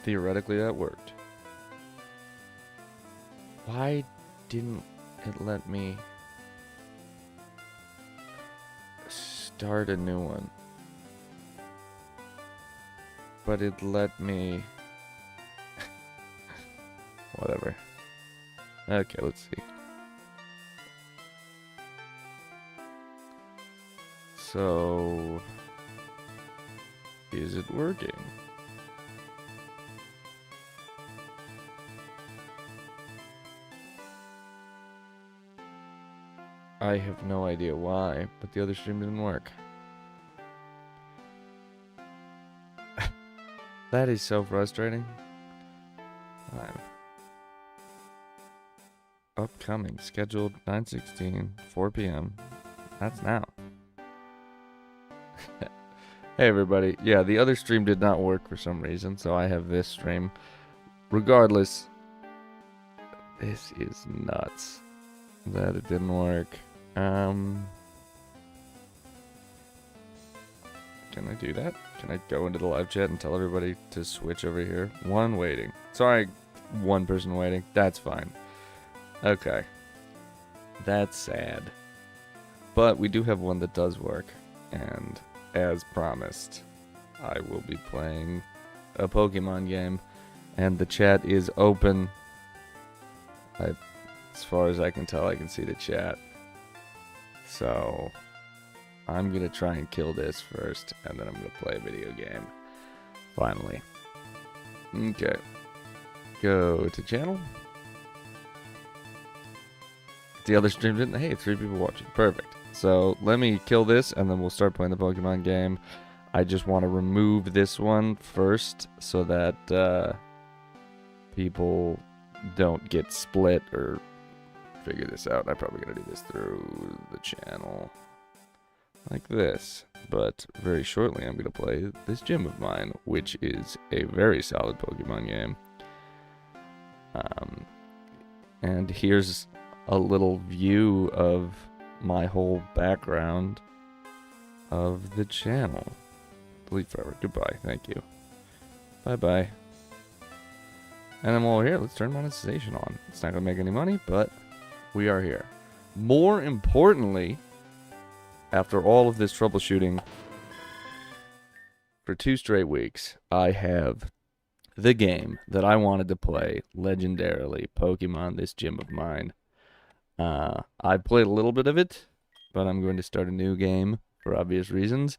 theoretically that worked. Why didn't it let me start a new one? But it let me... Whatever. Okay, let's see. So... Is it working? I have no idea why, but the other stream didn't work. That is so frustrating. Fine. Upcoming, scheduled 9/16, 4 p.m. That's now. Hey everybody. Yeah, the other stream did not work for some reason, so I have this stream. Regardless, this is nuts that it didn't work. Can I do that? Can I go into the live chat and tell everybody to switch over here? One waiting. Sorry, one person waiting. That's fine. Okay. That's sad. But we do have one that does work. And as promised, I will be playing a Pokemon game. And the chat is open. As far as I can tell, I can see the chat. So... I'm gonna try and kill this first, and then I'm gonna play a video game. Finally. Okay. Go to channel. The other stream didn't. Hey, 3 people watching. Perfect. So let me kill this, and then we'll start playing the Pokemon game. I just want to remove this one first, so that people don't get split or figure this out. I'm probably gonna do this through the channel. Like this, but very shortly I'm going to play this gym of mine, which is a very solid Pokemon game. And here's a little view of my whole background of the channel. Delete forever. Goodbye. Thank you. Bye-bye. And then while we're here, let's turn monetization on. It's not going to make any money, but we are here. More importantly... After all of this troubleshooting, for 2 straight weeks, I have the game that I wanted to play legendarily, Pokemon This Gym of Mine. I played a little bit of it, but I'm going to start a new game for obvious reasons.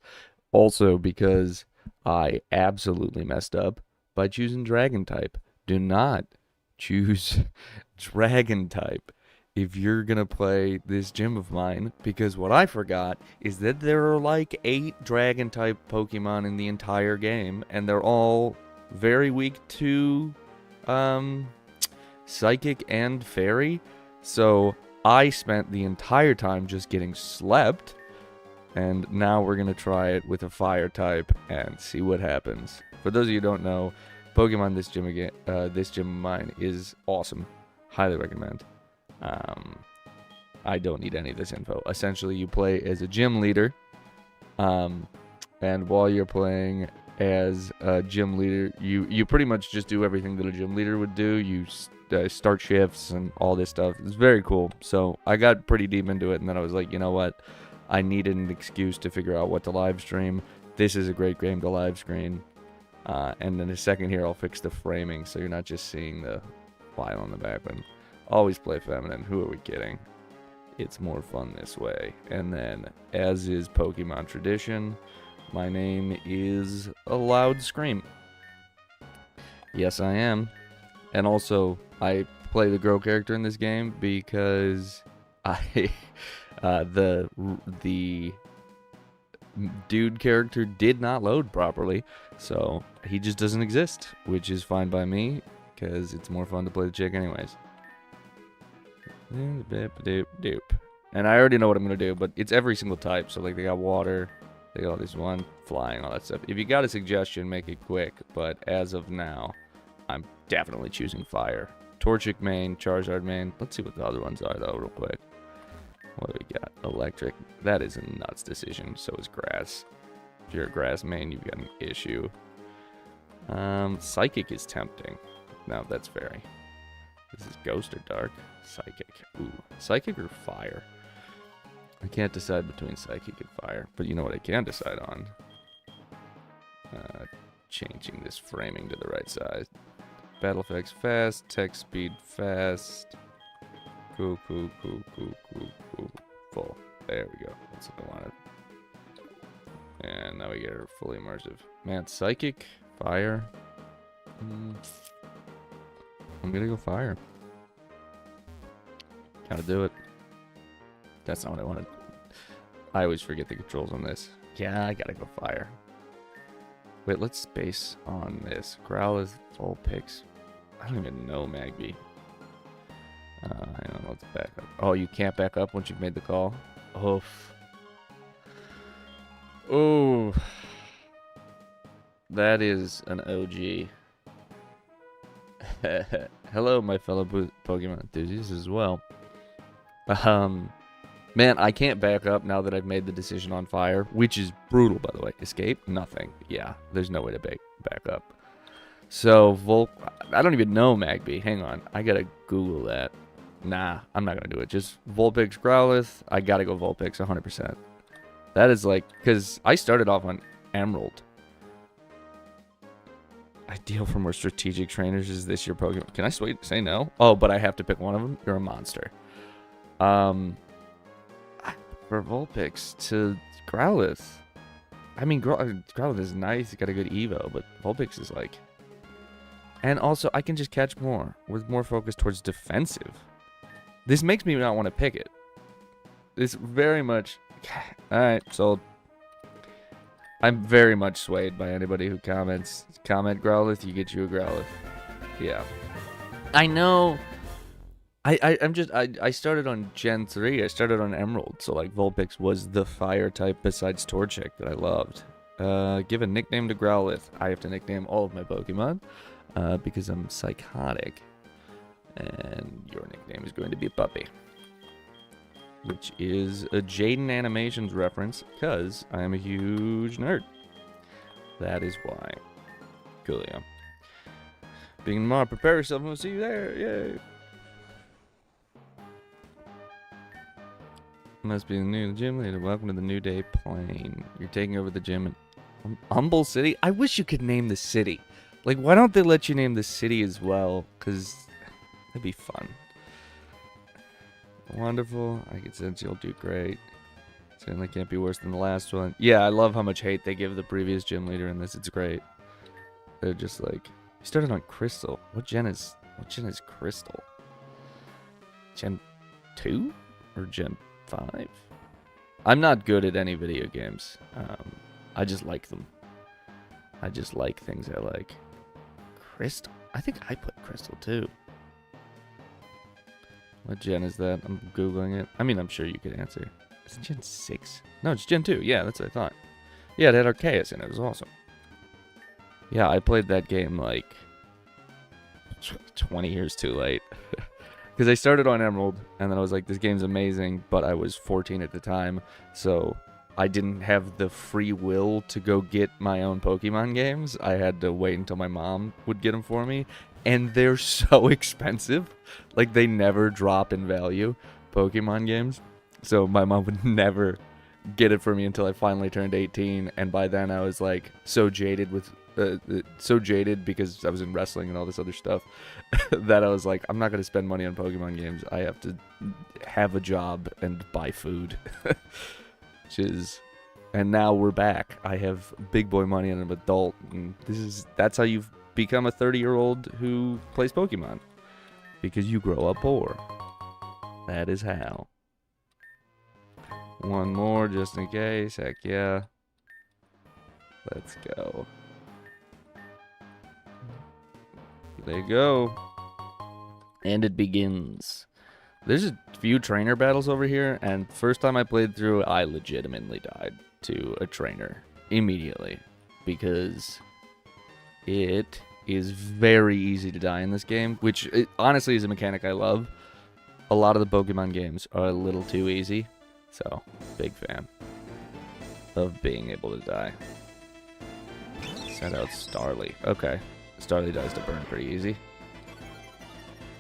Also because I absolutely messed up by choosing Dragon type. Do not choose Dragon type if you're gonna play this gym of mine, because what I forgot is that there are like 8 dragon type Pokemon in the entire game, and they're all very weak to psychic and fairy. So I spent the entire time just getting slept, and now we're gonna try it with a fire type and see what happens. For those of you who don't know, Pokemon This Gym of Mine is awesome. Highly recommend. I don't need any of this info. Essentially, you play as a gym leader, and while you're playing as a gym leader, you pretty much just do everything that a gym leader would do. You start shifts and all this stuff. It's very cool. So I got pretty deep into it, and then I was like, you know what? I needed an excuse to figure out what to live stream. This is a great game to live stream. And in a second here, I'll fix the framing, so you're not just seeing the file in the background. Always play feminine. Who are we kidding? It's more fun this way. And then, as is Pokemon tradition, my name is a Loud Scream. Yes, I am. And also, I play the girl character in this game because the dude character did not load properly, so he just doesn't exist, which is fine by me because it's more fun to play the chick anyways. And I already know what I'm going to do, but it's every single type. So, like, they got water, they got this one, flying, all that stuff. If you got a suggestion, make it quick. But as of now, I'm definitely choosing fire. Torchic main, Charizard main. Let's see what the other ones are, though, real quick. What do we got? Electric. That is a nuts decision. So is grass. If you're a grass main, you've got an issue. Psychic is tempting. No, that's fairy. This is ghost or dark. Psychic. Ooh, psychic or fire. I can't decide between psychic and fire, but you know what I can decide on? Changing this framing to the right size. Battle effects fast, text speed fast. Cool. Full. There we go. That's what I wanted. And now we get her fully immersive. Man, psychic, fire. I'm gonna go fire. Gotta do it. That's not what I wanted. I always forget the controls on this. Yeah, I gotta go fire. Wait, let's space on this. Growlithe, Vulpix. I don't even know Magby. Hang on, let's back up. Oh, you can't back up once you've made the call? Oof. Oh. That is an OG. Hello, my fellow Pokemon enthusiasts as well. Man, I can't back up now that I've made the decision on fire, which is brutal, by the way. Escape? Nothing. Yeah, there's no way to back up. So, I don't even know Magby. Hang on. I gotta Google that. Nah, I'm not gonna do it. Just Vulpix, Growlithe. I gotta go Vulpix 100%. That is like, because I started off on Emerald. Ideal for more strategic trainers. Is this your Pokemon? Can I say no? Oh, but I have to pick one of them? You're a monster. For Vulpix to Growlithe. I mean, Growlithe is nice. It's got a good Evo, but Vulpix is like... And also, I can just catch more with more focus towards defensive. This makes me not want to pick it. This very much... Alright, sold. I'm very much swayed by anybody who comments. Comment Growlithe, you get you a Growlithe. Yeah. I know. I started on Gen 3. I started on Emerald. So, like, Vulpix was the fire type besides Torchic that I loved. Give a nickname to Growlithe. I have to nickname all of my Pokemon because I'm psychotic. And your nickname is going to be Puppy. Which is a Jaden Animations reference, because I am a huge nerd. That is why. Coolio. Being tomorrow, prepare yourself, and we'll see you there. Yay! Must be the new gym leader. Welcome to the New Day plane. You're taking over the gym in Umbal City? I wish you could name the city. Like, why don't they let you name the city as well? Because that'd be fun. Wonderful. I can sense you'll do great. Certainly can't be worse than the last one. Yeah, I love how much hate they give the previous gym leader in this. It's great. They're just like, you started on Crystal. What gen is Crystal? Gen 2 or Gen 5? I'm not good at any video games. I just like them. I just like things I like. Crystal? I think I put Crystal too. What gen is that? I'm Googling it. I mean, I'm sure you could answer. Is it Gen 6? No, it's Gen 2. Yeah, that's what I thought. Yeah, it had Arceus in it. It was awesome. Yeah, I played that game like 20 years too late. Because I started on Emerald, and then I was like, this game's amazing, but I was 14 at the time, so I didn't have the free will to go get my own Pokemon games. I had to wait until my mom would get them for me. And they're so expensive. Like, they never drop in value, Pokemon games. So my mom would never get it for me until I finally turned 18. And by then I was, like, so jaded because I was in wrestling and all this other stuff that I was like, I'm not going to spend money on Pokemon games. I have to have a job and buy food. And now we're back. I have big boy money and I'm an adult. And that's how you've become a 30-year-old who plays Pokemon, because you grow up poor. That is how. One more just in case. Heck yeah. Let's go. There you go. And it begins. There's a few trainer battles over here, and first time I played through, I legitimately died to a trainer immediately, because it is very easy to die in this game, which honestly is a mechanic I love. A lot of the Pokemon games are a little too easy, so big fan of being able to die. Send out Starly. Okay. Starly dies to burn pretty easy.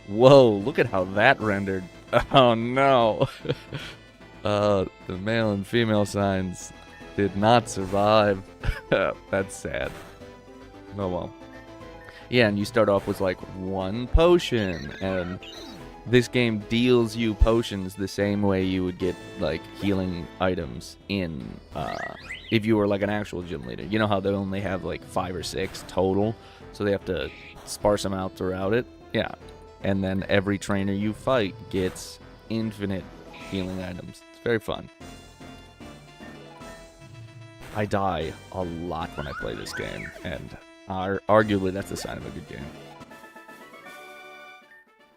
Whoa, look at how that rendered. Oh no. The male and female signs did not survive. That's sad. Oh well. Yeah, and you start off with like 1 potion, and this game deals you potions the same way you would get like healing items in if you were like an actual gym leader. You know how they only have like 5 or 6 total, so they have to sparse them out throughout it? Yeah. And then every trainer you fight gets infinite healing items. It's very fun. I die a lot when I play this game, and arguably that's a sign of a good game.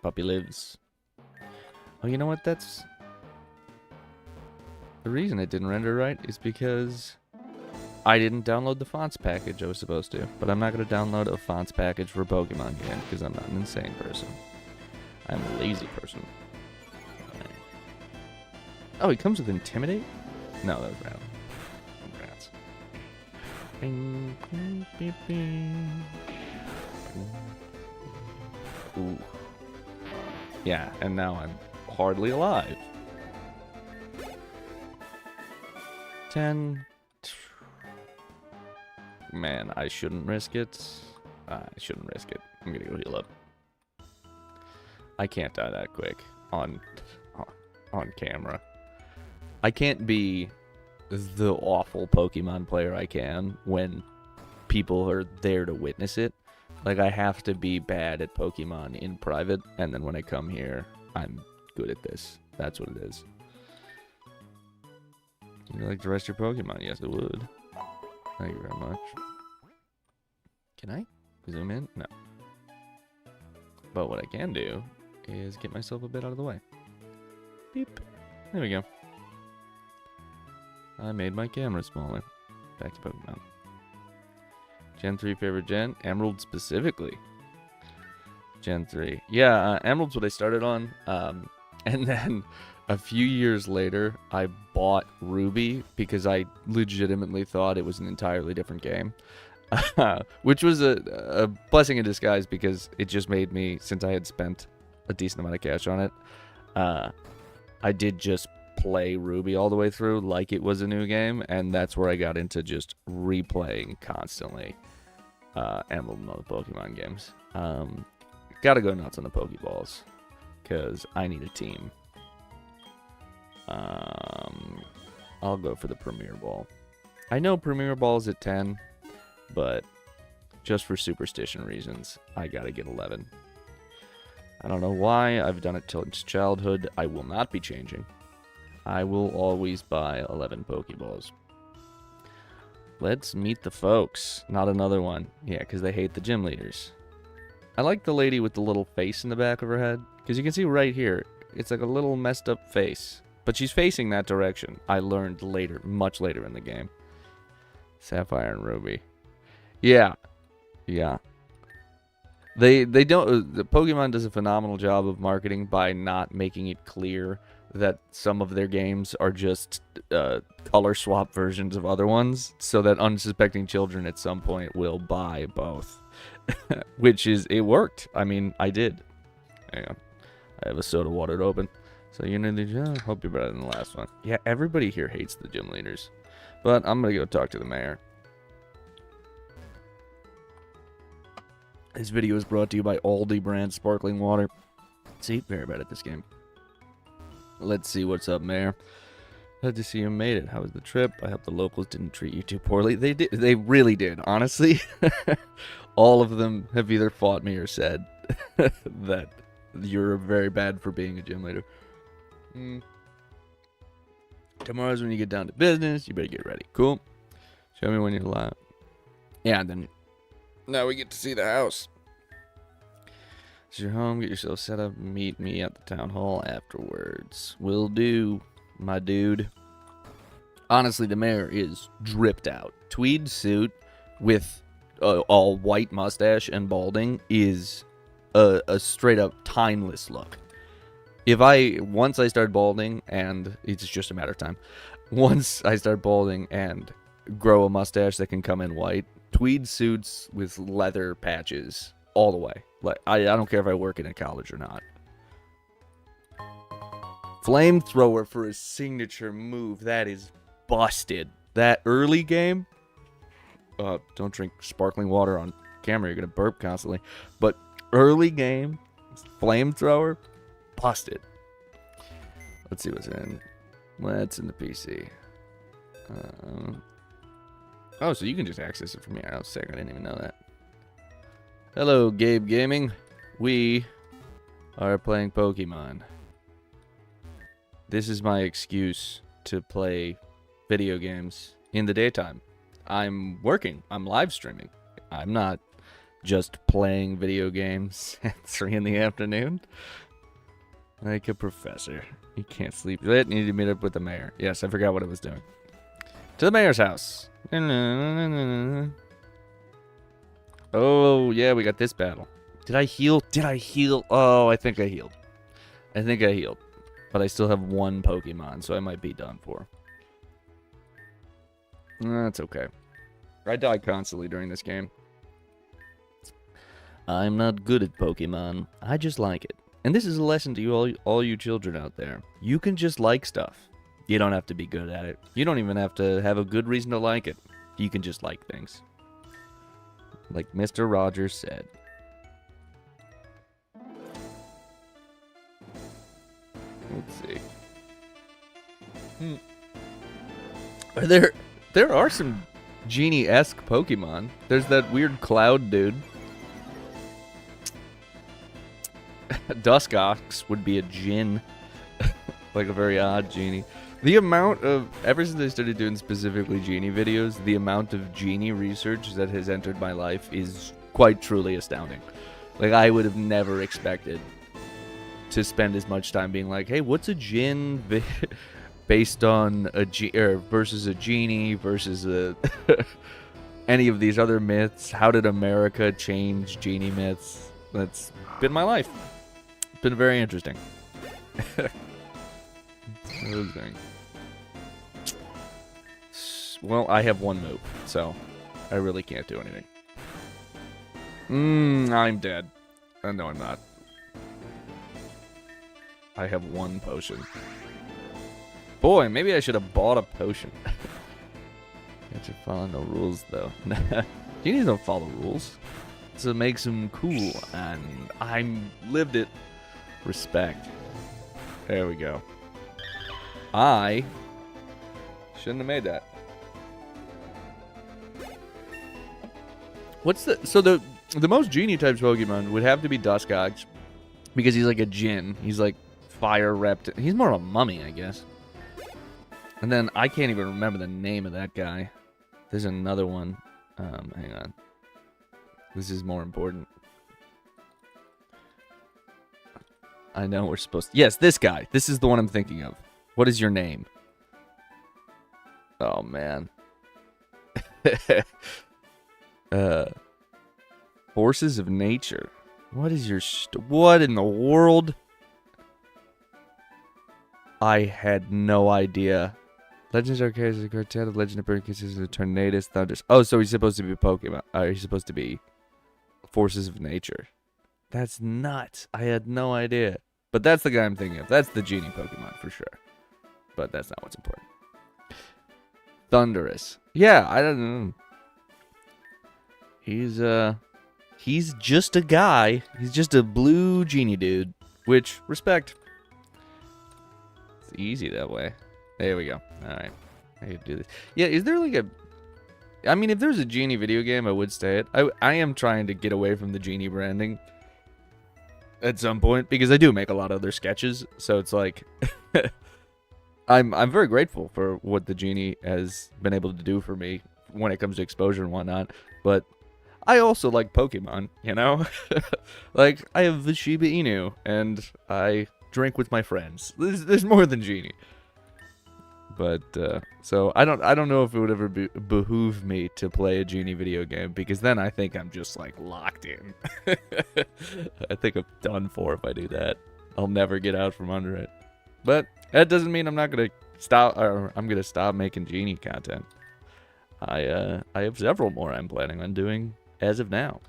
Puppy lives. Oh, you know what? That's... The reason it didn't render right is because I didn't download the fonts package I was supposed to. But I'm not going to download a fonts package for a Pokemon game because I'm not an insane person. I'm a lazy person. Oh, he comes with Intimidate? No, that was random. Rats. Bing, bing, bing, bing. Ooh. Yeah, and now I'm hardly alive. 10. Man, I shouldn't risk it. I shouldn't risk it. I'm gonna go heal up. I can't die that quick on camera. I can't be the awful Pokemon player I can when people are there to witness it. Like, I have to be bad at Pokemon in private, and then when I come here, I'm good at this. That's what it is. Would you like to rest your Pokemon? Yes, I would. Thank you very much. Can I zoom in? No. But what I can do is get myself a bit out of the way. Beep. There we go. I made my camera smaller. Back to Pokemon. Gen 3 favorite gen? Emerald specifically. Gen 3. Yeah, Emerald's what I started on. And then a few years later, I bought Ruby because I legitimately thought it was an entirely different game. Which was a blessing in disguise because it just made me, since I had spent a decent amount of cash on it, I did just play Ruby all the way through like it was a new game, and that's where I got into just replaying constantly Emerald and other Pokemon games. Gotta go nuts on the Pokeballs because I need a team. I'll go for the Premier Ball. I know Premier Ball's at 10, but just for superstition reasons, I gotta get 11. I don't know why. I've done it since childhood. I will not be changing. I will always buy 11 Pokeballs. Let's meet the folks. Not another one. Yeah, because they hate the gym leaders. I like the lady with the little face in the back of her head. Because you can see right here, it's like a little messed up face. But she's facing that direction. I learned later, much later in the game. Sapphire and Ruby. Yeah. Yeah. They don't... The Pokemon does a phenomenal job of marketing by not making it clear that some of their games are just color swap versions of other ones, so that unsuspecting children at some point will buy both. Which is... It worked. I mean, I did. Hang on. I have a soda water to open. So you know the... hope you're better than the last one. Yeah, everybody here hates the gym leaders. But I'm going to go talk to the mayor. This video is brought to you by Aldi brand sparkling water. See, very bad at this game. Let's see what's up, Mayor. Glad to see you made it. How was the trip? I hope the locals didn't treat you too poorly. They did. They really did, honestly. All of them have either fought me or said that you're very bad for being a gym leader. Tomorrow's when you get down to business. You better get ready. Cool. Show me when you're live. Yeah, and then... Now we get to see the house. It's your home. Get yourself set up. Meet me at the town hall afterwards. Will do, my dude. Honestly, the mayor is dripped out. Tweed suit with all white mustache and balding is a straight up timeless look. Once I start balding, and it's just a matter of time, once I start balding and grow a mustache that can come in white, tweed suits with leather patches all the way. Like I don't care if I work in a college or not. Flamethrower for his signature move. That is busted. That early game. Don't drink sparkling water on camera. You're gonna burp constantly. But early game, flamethrower, busted. Let's see what's in. What's in the PC? Oh, so you can just access it from here. I was saying I didn't even know that. Hello, Gabe Gaming. We are playing Pokemon. This is my excuse to play video games in the daytime. I'm working. I'm live streaming. I'm not just playing video games at 3 in the afternoon. Like a professor. You can't sleep. You need to meet up with the mayor. Yes, I forgot what I was doing. To the mayor's house. Oh, yeah, we got this battle. Did I heal? Did I heal? Oh, I think I healed. I think I healed. But I still have 1 Pokemon, so I might be done for. That's okay. I die constantly during this game. I'm not good at Pokemon. I just like it. And this is a lesson to you, all you children out there. You can just like stuff. You don't have to be good at it. You don't even have to have a good reason to like it. You can just like things. Like Mr. Rogers said. Let's see. There are some genie-esque Pokemon. There's that weird cloud dude. Duskox would be a djinn. Like a very odd genie. The amount of, ever since I started doing specifically genie videos, the amount of genie research that has entered my life is quite truly astounding. Like, I would have never expected to spend as much time being like, hey, what's a djinn based on a versus a genie versus a any of these other myths? How did America change genie myths? That's been my life. It's been very interesting. Well, I have 1 move, so I really can't do anything. I'm dead. No, I'm not. I have 1 potion. Boy, maybe I should have bought a potion. Got to follow no rules, though. Genies don't follow rules. So it makes them cool, and I'm lived it. Respect. There we go. I shouldn't have made that. What's the... So the most genie types Pokemon would have to be Duskox, because he's like a djinn. He's like fire reptile. He's more of a mummy, I guess. And then I can't even remember the name of that guy. There's another one. Hang on. This is more important. I know we're supposed to... Yes, this guy. This is the one I'm thinking of. What is your name? Oh, man. Forces of Nature. What is your... What in the world? I had no idea. Legends are characters of the quartet of Legend of Bird consists of Tornadus, Thunders. Oh, so he's supposed to be Pokemon. He's supposed to be Forces of Nature. That's nuts. I had no idea. But that's the guy I'm thinking of. That's the genie Pokemon for sure. But that's not what's important. Thunderous. Yeah, I don't know. He's just a guy. He's just a blue genie dude. Which, respect. It's easy that way. There we go. Alright. I can do this. Yeah, is there like a... I mean, if there's a genie video game, I would say it. I am trying to get away from the genie branding at some point, because I do make a lot of other sketches, so it's like... I'm very grateful for what the genie has been able to do for me when it comes to exposure and whatnot, but I also like Pokemon, you know? Like, I have the Shiba Inu, and I drink with my friends. There's more than genie. But, so, I don't know if it would ever behoove me to play a genie video game, because then I think I'm just, like, locked in. I think I'm done for if I do that. I'll never get out from under it. But that doesn't mean I'm not going to stop, or I'm going to stop making genie content. I have several more I'm planning on doing as of now.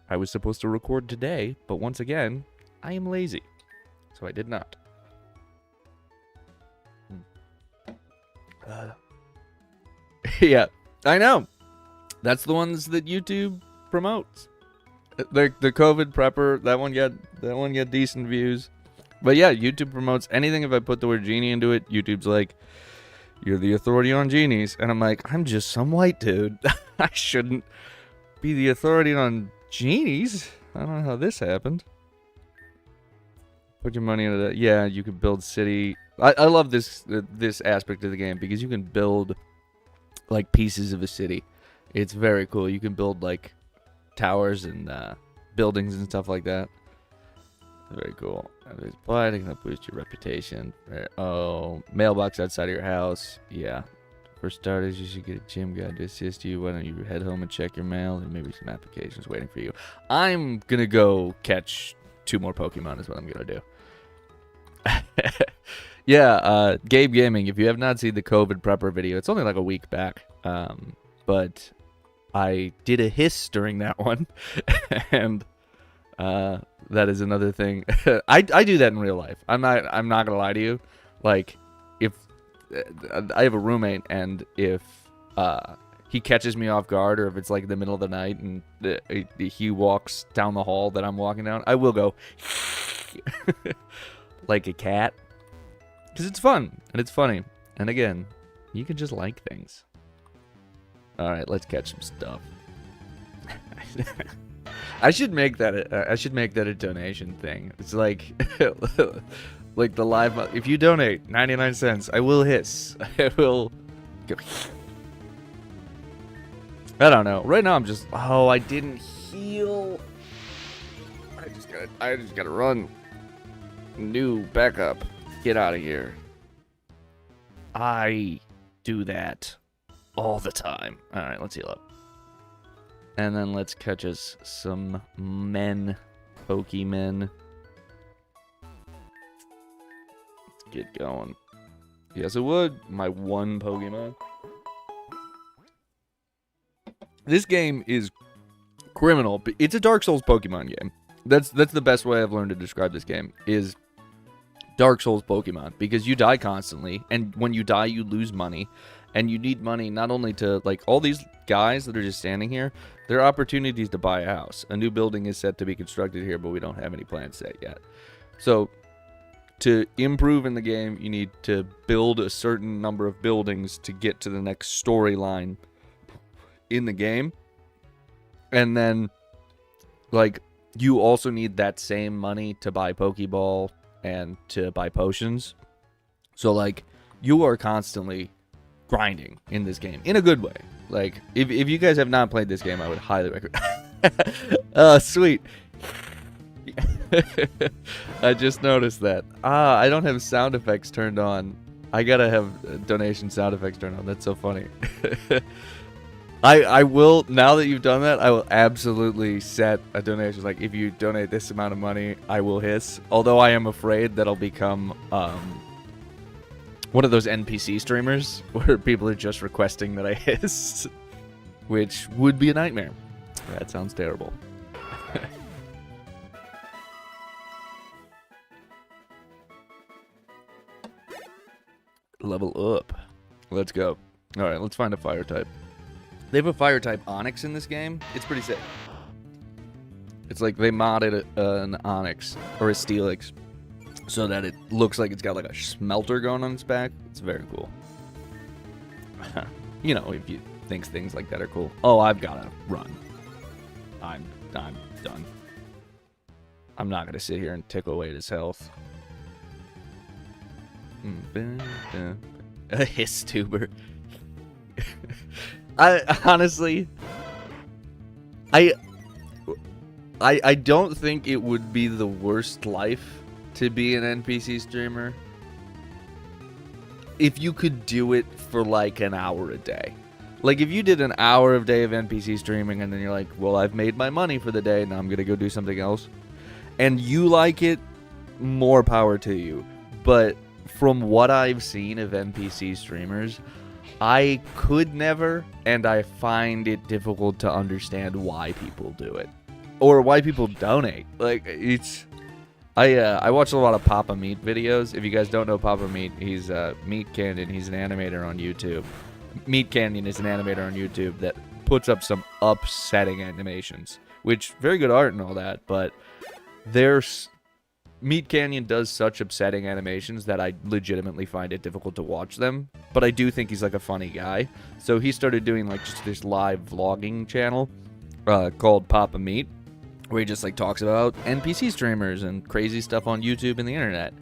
I was supposed to record today, but once again, I am lazy, so I did not. Yeah, I know. That's the ones that YouTube promotes. The COVID prepper, that one got decent views. But yeah, YouTube promotes anything if I put the word genie into it. YouTube's like, you're the authority on genies. And I'm like, I'm just some white dude. I shouldn't be the authority on genies. I don't know how this happened. Put your money into that. Yeah, you can build city. I love this aspect of the game because you can build like pieces of a city. It's very cool. You can build like towers and buildings and stuff like that. Very cool. But it can boost your reputation. Oh, mailbox outside of your house. Yeah. For starters, you should get a gym guide to assist you. Why don't you head home and check your mail? There may be some applications waiting for you. I'm gonna go catch 2 more Pokemon is what I'm gonna do. Yeah, Gabe Gaming, if you have not seen the COVID prepper video, it's only like a week back. But I did a hiss during that one. And that is another thing. I do that in real life. I'm not gonna lie to you. Like, if I have a roommate and if he catches me off guard, or if it's like the middle of the night and he walks down the hall that I'm walking down, I will go like a cat, because it's fun and it's funny. And again, you can just like things. All right, let's catch some stuff. I should make that a donation thing. It's like like the live. If you donate 99 cents, I will hiss. I will go. I don't know. Right now I'm just. Oh, I didn't heal. I just gotta run. New backup. Get out of here. I do that all the time. All right, let's heal up. And then let's catch us some Pokemon. Let's get going. Yes, it would. My one Pokemon. This game is criminal. But it's a Dark Souls Pokemon game. That's the best way I've learned to describe this game, is Dark Souls Pokemon. Because you die constantly, and when you die, you lose money. And you need money not only to, like, all these guys that are just standing here, there are opportunities to buy a house. A new building is set to be constructed here, but we don't have any plans set yet. So, to improve in the game, you need to build a certain number of buildings to get to the next storyline in the game. And then, like, you also need that same money to buy Pokeball and to buy potions. So, like, you are constantly grinding in this game in a good way. Like, if you guys have not played this game, I would highly recommend. Oh, sweet. I just noticed that. I don't have sound effects turned on. I gotta have donation sound effects turned on. That's so funny. I will, now that you've done that, I will absolutely set a donation. Like, if you donate this amount of money, I will hiss. Although I am afraid that I'll become one of those NPC streamers where people are just requesting that I hiss, which would be a nightmare. That sounds terrible. Level up. Let's go. All right, let's find a fire type. They have a fire type Onyx in this game. It's pretty sick. It's like they modded an Onyx or a Steelix so that it looks like it's got like a smelter going on its back. It's very cool. You know, if you think things like that are cool. Oh, I've gotta run. I'm done. I'm not gonna sit here and tickle away at his health. A hiss tuber. I honestly, I don't think it would be the worst life to be an NPC streamer if you could do it for like an hour a day. Like, if you did an hour of day of NPC streaming and then you're like, well, I've made my money for the day, now I'm gonna go do something else, and you like it, more power to you. But from what I've seen of NPC streamers, I could never, and I find it difficult to understand why people do it. Or why people donate. Like, it's... I watch a lot of Papa Meat videos. If you guys don't know Papa Meat, he's Meat Canyon. He's an animator on YouTube. Meat Canyon is an animator on YouTube that puts up some upsetting animations. Which, very good art and all that, but there's... Meat Canyon does such upsetting animations that I legitimately find it difficult to watch them. But I do think he's like a funny guy. So he started doing like just this live vlogging channel called Papa Meat, where he just like talks about NPC streamers and crazy stuff on YouTube and the internet.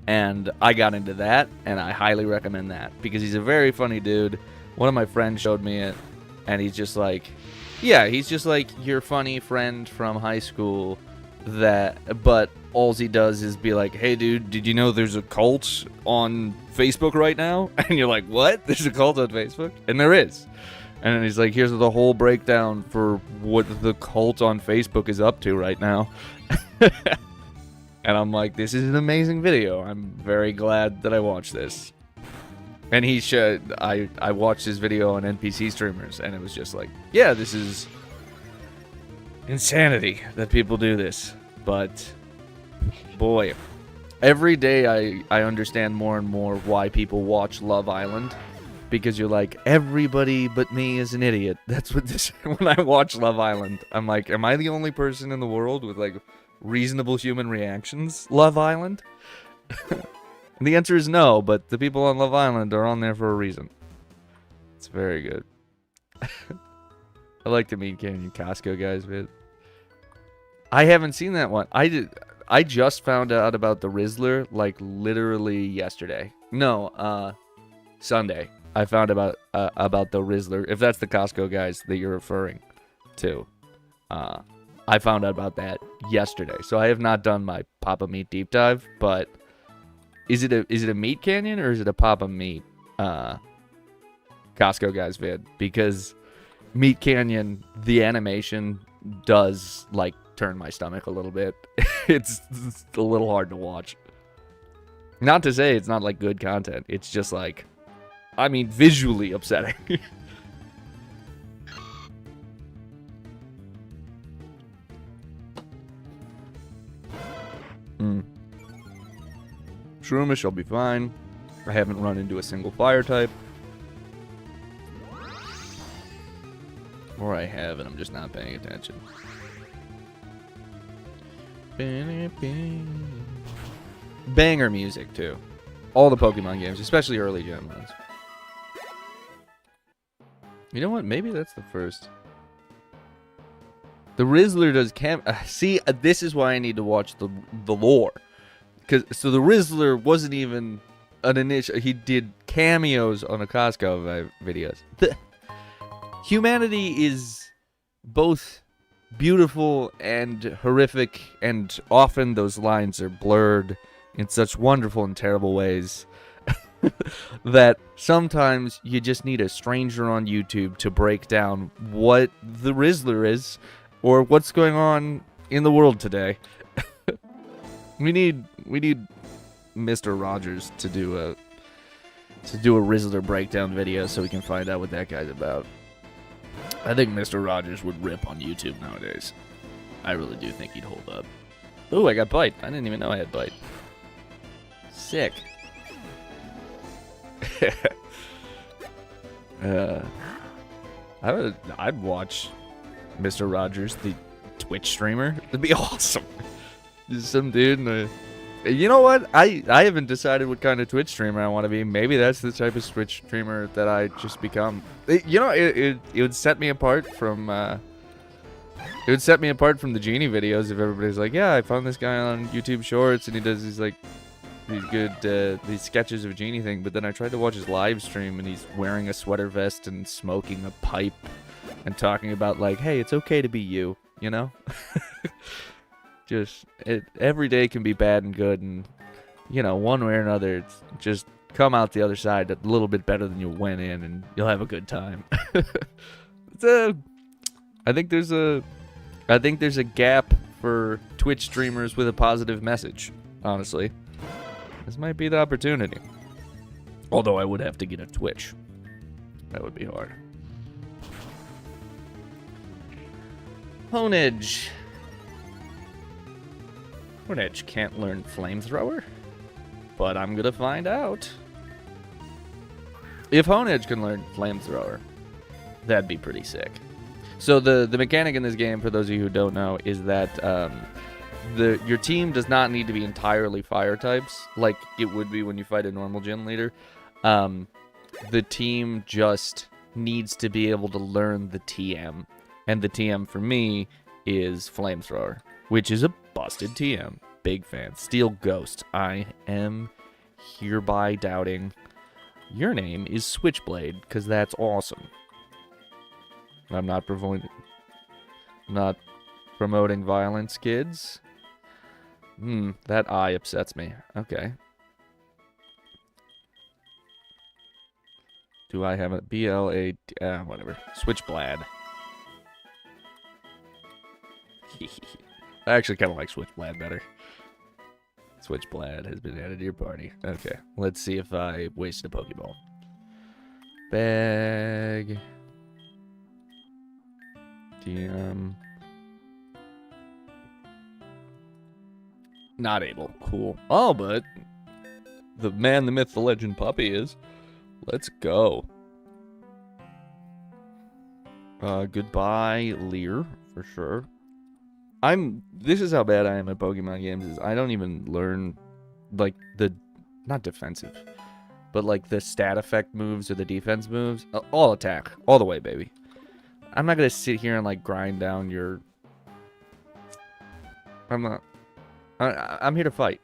And I got into that, and I highly recommend that because he's a very funny dude. One of my friends showed me it, and he's just like, yeah, he's just like your funny friend from high school but all he does is be like, hey dude, did you know there's a cult on Facebook right now? And you're like, what? There's a cult on Facebook? And there is. And then he's like, here's the whole breakdown for what the cult on Facebook is up to right now. And I'm like, this is an amazing video. I'm very glad that I watched this. And I watched his video on NPC streamers, and it was just like, yeah, this is insanity that people do this. But boy, every day I understand more and more why people watch Love Island, because you're like, everybody but me is an idiot. That's what this... When I watch Love Island, I'm like, am I the only person in the world with like reasonable human reactions? Love Island? And the answer is no, but the people on Love Island are on there for a reason. It's very good. I like the Meat Canyon Costco guys, man. I haven't seen that one. I just found out about the Rizzler like literally yesterday. No, Sunday. I found about the Rizzler. If that's the Costco guys that you're referring to, I found out about that yesterday. So I have not done my Papa Meat deep dive, but is it a Meat Canyon or is it a Papa Meat Costco guys vid? Because Meat Canyon, the animation does like turn my stomach a little bit. It's a little hard to watch. Not to say it's not like good content. It's just like, I mean, visually upsetting. Shroomish, I'll be fine. I haven't run into a single fire type. Or I have, and I'm just not paying attention. Banger music, too. All the Pokemon games, especially early gen ones. You know what? Maybe that's the first. The Rizzler does see, this is why I need to watch the lore. So the Rizzler wasn't even an initial... He did cameos on a Costco videos. Humanity is both beautiful and horrific, and often those lines are blurred in such wonderful and terrible ways that sometimes you just need a stranger on YouTube to break down what the Rizzler is or what's going on in the world today. We need Mr. Rogers to do a Rizzler breakdown video so we can find out what that guy's about. I think Mr. Rogers would rip on YouTube nowadays. I really do think he'd hold up. Ooh, I got Bite. I didn't even know I had Bite. Sick. I'd watch Mr. Rogers, the Twitch streamer. It'd be awesome. Just some dude. You know what? I haven't decided what kind of Twitch streamer I want to be. Maybe that's the type of Twitch streamer that I just become. It would set me apart from. It would set me apart from the genie videos if everybody's like, yeah, I found this guy on YouTube Shorts and he does these good these sketches of a genie thing. But then I tried to watch his live stream and he's wearing a sweater vest and smoking a pipe and talking about like, hey, it's okay to be you, you know? Every day can be bad and good, and one way or another, it's just come out the other side a little bit better than you went in, and you'll have a good time. I think there's a gap for Twitch streamers with a positive message. Honestly, this might be the opportunity. Although I would have to get a Twitch. That would be hard. Honedge. Honedge can't learn Flamethrower, but I'm gonna find out. If Honedge can learn Flamethrower, that'd be pretty sick. So the mechanic in this game, for those of you who don't know, is that your team does not need to be entirely fire types like it would be when you fight a normal gym leader. The team just needs to be able to learn the TM. And the TM for me is Flamethrower, which is a busted TM. Big fan. Steel Ghost. I am hereby doubting your name is Switchblade, because that's awesome. I'm not promoting violence, kids. That eye upsets me. Okay. Do I have a BLA? Whatever. Switchblade. I actually kind of like Switchblade better. Switchblade has been added to your party. Okay. Let's see if I wasted a Pokeball. Bag. DM. Not able. Cool. Oh, but the man, the myth, the legend puppy is. Let's go. Goodbye, Lear, for sure. This is how bad I am at Pokemon games, is I don't even learn, like, not defensive, but, like, the stat effect moves or the defense moves. All attack. All the way, baby. I'm not gonna sit here and, like, grind down your... I'm here to fight.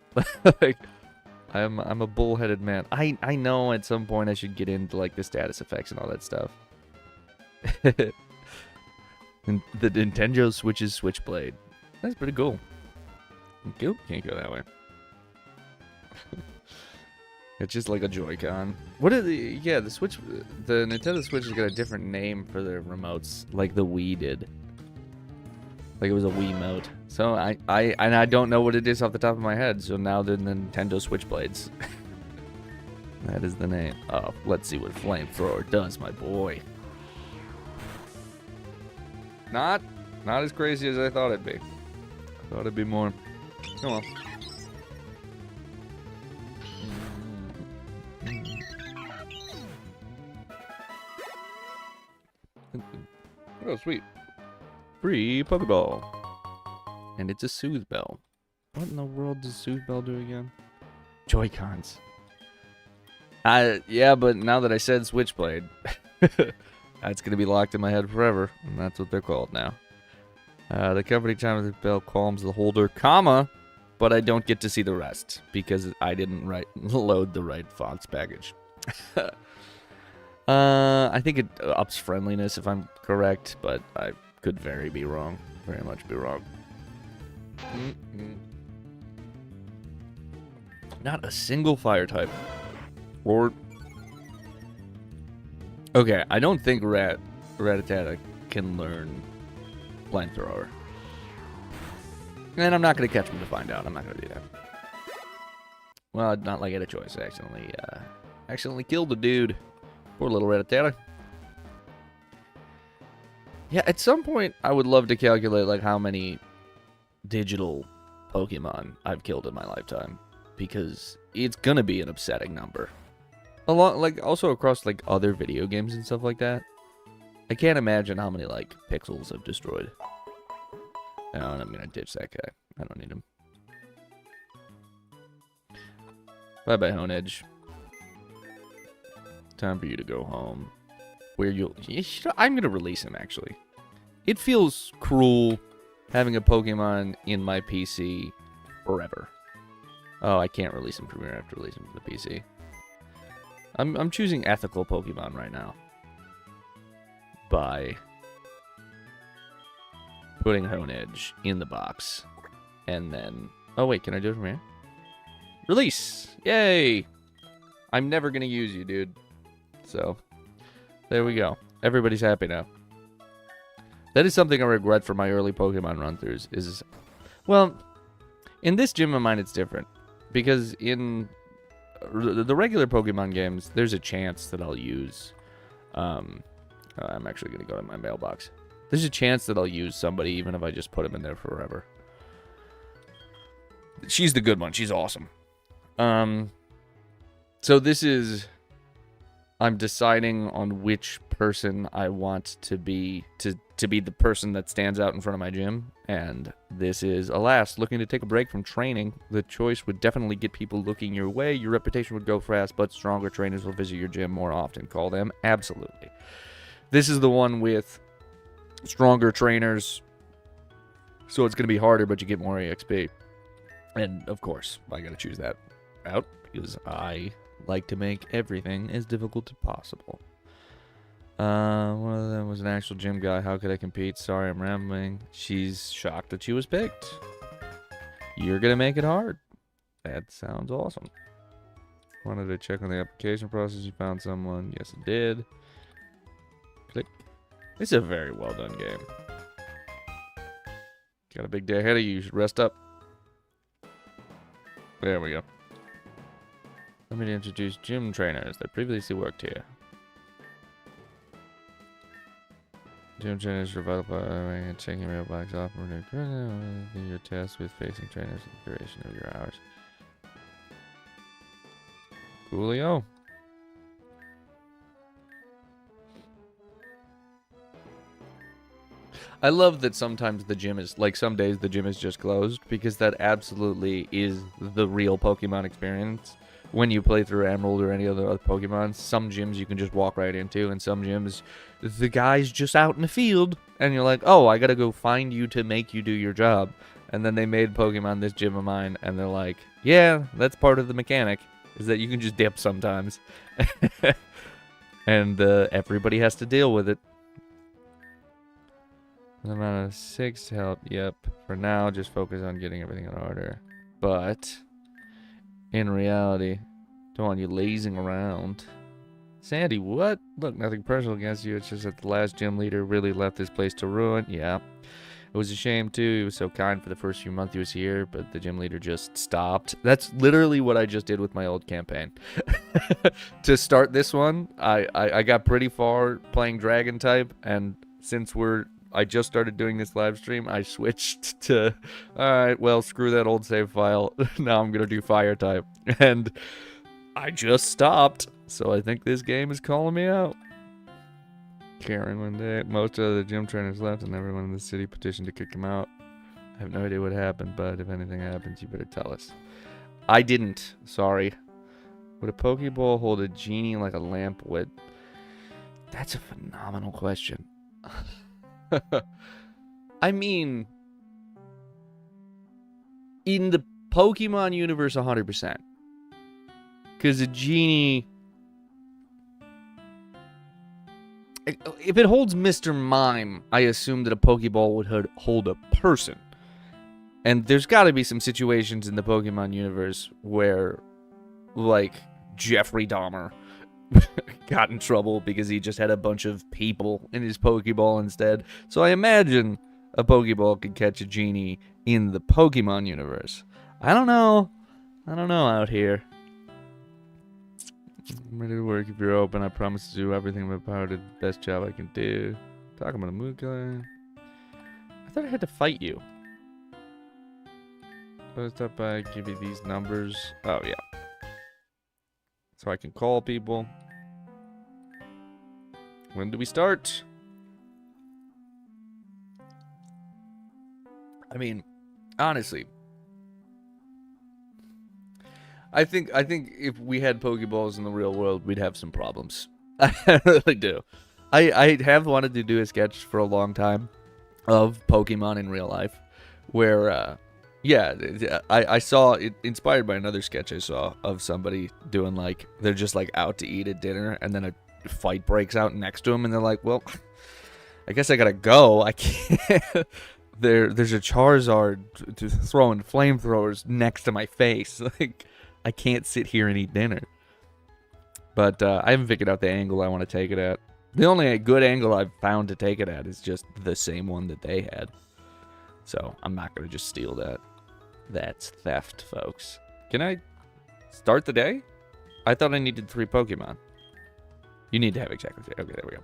Like, I'm a bullheaded man. I know at some point I should get into, like, the status effects and all that stuff. And the Nintendo Switch's Switchblade. That's pretty cool. Can't go that way. It's just like a Joy-Con. What are the... Yeah, the Switch... The Nintendo Switch has got a different name for their remotes, like the Wii did. Like it was a Wiimote. So I don't know what it is off the top of my head, so now they're the Nintendo Switchblades. That is the name. Oh, let's see what Flamethrower does, my boy. Not as crazy as I thought it'd be. I thought it'd be more... Come on. Oh, sweet. Free Pokeball. And it's a Soothe Bell. What in the world does Soothe Bell do again? Joy-Cons. Yeah, but now that I said Switchblade, that's going to be locked in my head forever. And that's what they're called now. The company chimes the bell calms the holder, comma, but I don't get to see the rest because I didn't load the right fonts package. I think it ups friendliness if I'm correct, but I could very much be wrong. Not a single fire type. Or... Okay, I don't think Rattata can learn Flamethrower. And I'm not going to catch him to find out. I'm not going to do that. Well, not like I had a choice. I accidentally killed the dude. Poor little Rattata. Yeah, at some point, I would love to calculate, like, how many digital Pokemon I've killed in my lifetime. Because it's gonna be an upsetting number. Also across, like, other video games and stuff like that. I can't imagine how many, like, pixels I've destroyed. Oh, and I'm gonna ditch that guy. I don't need him. Bye-bye, Honedge. Time for you to go home. I'm gonna release him, actually. It feels cruel having a Pokemon in my PC forever. Oh, I can't release him Premiere. I have to release him for the PC. I'm choosing ethical Pokemon right now. By putting Honedge in the box. And then... Oh, wait. Can I do it from here? Release! Yay! I'm never gonna use you, dude. So, there we go. Everybody's happy now. That is something I regret for my early Pokemon run-throughs. Well, in this gym of mine, it's different. Because in the regular Pokemon games, there's a chance that I'll use I'm actually going to go to my mailbox. There's a chance that I'll use somebody even if I just put them in there forever. She's the good one. She's awesome. So this is... I'm deciding on which person I want to be the person that stands out in front of my gym. And this is, alas, looking to take a break from training. The choice would definitely get people looking your way. Your reputation would go fast, but stronger trainers will visit your gym more often. Call them. Absolutely. This is the one with stronger trainers. So it's going to be harder, but you get more EXP. And, of course, I got to choose that out because I like to make everything as difficult as possible. One of them was an actual gym guy. How could I compete? Sorry, I'm rambling. She's shocked that she was picked. You're going to make it hard. That sounds awesome. Wanted to check on the application process. You found someone. Yes, it did. Click. It's a very well done game. Got a big day ahead of you. You should rest up. There we go. Let me introduce gym trainers that previously worked here. Gym trainers are vital part of checking real blacks off. Your test with facing trainers and the duration of your hours. Coolio. I love that sometimes the gym is, like some days the gym is just closed, because that absolutely is the real Pokemon experience. When you play through Emerald or any other Pokemon, some gyms you can just walk right into, and some gyms, the guy's just out in the field, and you're like, oh, I gotta go find you to make you do your job. And then they made Pokemon this gym of mine, and they're like, yeah, that's part of the mechanic, is that you can just dip sometimes. And everybody has to deal with it. An amount of 6 help, yep. For now, just focus on getting everything in order. But... in reality, don't want you lazing around. Sandy, what? Look, nothing personal against you. It's just that the last gym leader really left this place to ruin. Yeah. It was a shame, too. He was so kind for the first few months he was here, but the gym leader just stopped. That's literally what I just did with my old campaign. To start this one, I got pretty far playing Dragon type, and since I just started doing this live stream, I switched to, alright, well, screw that old save file. Now I'm going to do fire type. And I just stopped. So I think this game is calling me out. Karen one day. Most of the gym trainers left and everyone in the city petitioned to kick him out. I have no idea what happened, but if anything happens, you better tell us. I didn't. Sorry. Would a Pokeball hold a genie like a lamp would? That's a phenomenal question. I mean, in the Pokemon universe, 100%. Because a genie... if it holds Mr. Mime, I assume that a Pokeball would hold a person. And there's got to be some situations in the Pokemon universe where, like, Jeffrey Dahmer got in trouble because he just had a bunch of people in his Pokeball instead. So I imagine a Pokeball could catch a genie in the Pokemon universe. I don't know. I don't know out here. I'm ready to work if you're open. I promise to do everything in my power to do the best job I can do. Talking about a mood killer. I thought I had to fight you. First up, I give you these numbers. Oh, yeah. So I can call people. When do we start? I mean, honestly, I think if we had Pokeballs in the real world, we'd have some problems. I really do. I have wanted to do a sketch for a long time of Pokemon in real life, where yeah, I saw it inspired by another sketch I saw of somebody doing, like, they're just like out to eat at dinner, and then a fight breaks out next to them, and they're like, well, I guess I gotta go. I can't. There's a Charizard throwing flamethrowers next to my face. Like, I can't sit here and eat dinner. But I haven't figured out the angle I want to take it at. The only good angle I've found to take it at is just the same one that they had. So I'm not going to just steal that. That's theft, folks. Can I start the day? I thought I needed 3 Pokemon. You need to have exactly 3. Okay, there we go.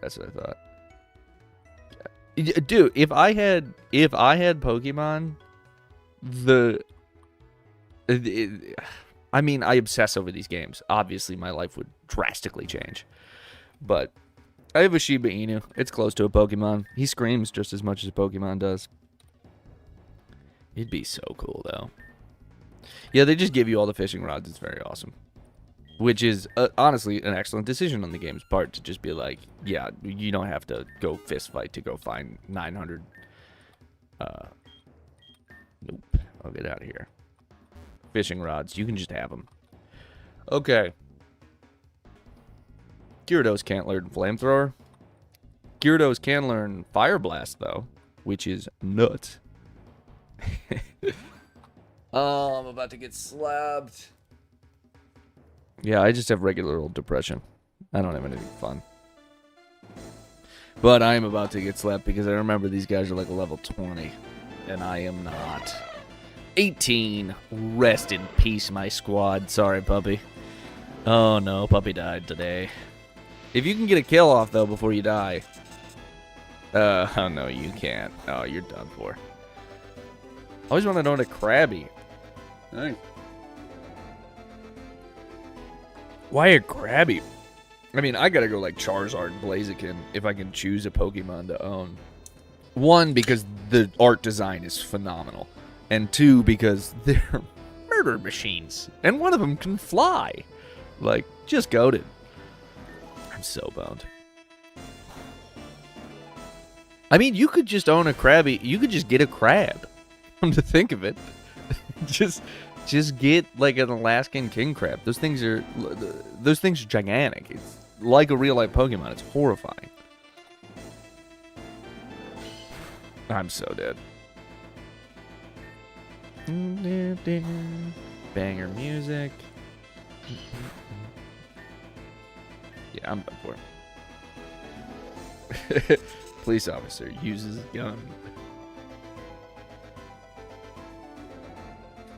That's what I thought. Dude, if I had Pokemon, I mean, I obsess over these games. Obviously, my life would drastically change. But I have a Shiba Inu. It's close to a Pokemon. He screams just as much as a Pokemon does. It'd be so cool, though. Yeah, they just give you all the fishing rods. It's very awesome. Which is, honestly, an excellent decision on the game's part to just be like, yeah, you don't have to go fist fight to go find 900. Nope. I'll get out of here. Fishing rods. You can just have them. Okay. Gyarados can't learn Flamethrower. Gyarados can learn Fire Blast, though, which is nuts. Oh, I'm about to get slapped. Yeah, I just have regular old depression. I don't have anything fun. But I am about to get slapped because I remember these guys are like level 20. And I am not. 18. Rest in peace, my squad. Sorry, puppy. Oh, no. Puppy died today. If you can get a kill off, though, before you die. Oh, no, you can't. Oh, you're done for. I always wanted to own a Krabby. Hey. Why a Krabby? I mean, I gotta go like Charizard and Blaziken if I can choose a Pokemon to own. 1, because the art design is phenomenal. And 2, because they're murder machines. And one of them can fly. Like, just goated. I'm so boned. I mean, you could just own a Krabby. You could just get a crab. Come to think of it. Just get like an Alaskan king crab. Those things are gigantic. It's like a real life Pokemon. It's horrifying. I'm so dead. Banger music. Yeah, I'm done for it. Police officer uses gun.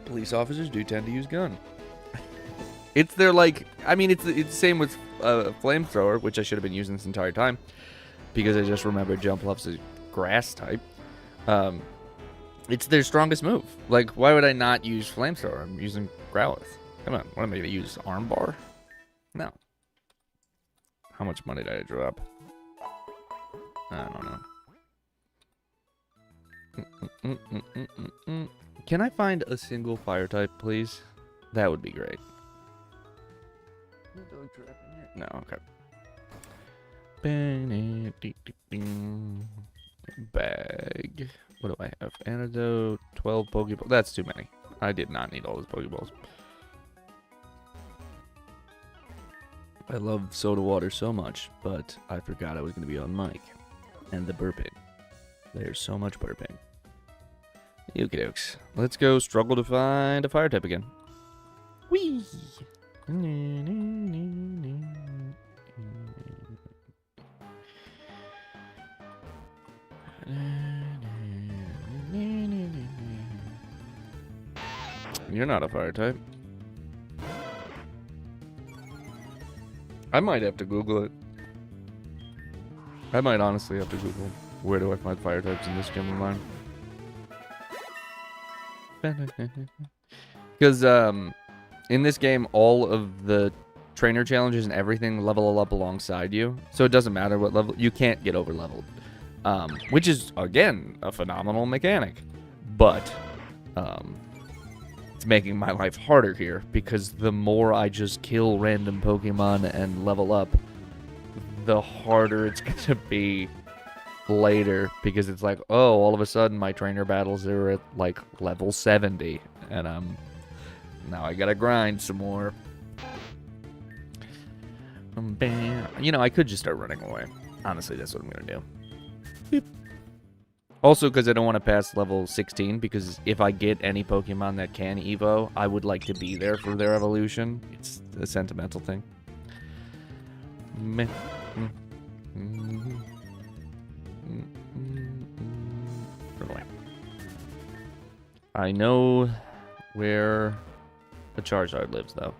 Police officers do tend to use gun. It's their like, I mean, it's the same with flamethrower, which I should have been using this entire time because I just remembered Jumpluff's a grass type. It's their strongest move. Like, why would I not use flamethrower? I'm using Growlithe. Come on, what am I gonna use? Armbar? No. How much money did I drop? I don't know. Can I find a single fire type, please? That would be great. No, okay. Bag. What do I have? Antidote, 12 Pokeballs. That's too many. I did not need all those Pokeballs. I love soda water so much, but I forgot I was going to be on mic. And the burping. There's so much burping. Okie dokes. Let's go struggle to find a fire type again. Whee! You're not a fire type. I might have to Google it. I might honestly have to Google where do I find fire types in this gym of mine. Because in this game, all of the trainer challenges and everything level up alongside you. So it doesn't matter what level. You can't get over leveled. Which is, again, a phenomenal mechanic. But it's making my life harder here. Because the more I just kill random Pokemon and level up, the harder it's going to be later. Because it's like, oh, all of a sudden my trainer battles are at like level 70. And now I gotta grind some more. You know, I could just start running away. Honestly, that's what I'm gonna do. Beep. Also, because I don't want to pass level 16, because if I get any Pokemon that can Evo, I would like to be there for their evolution. It's a sentimental thing. Run away. I know where the Charizard lives, though.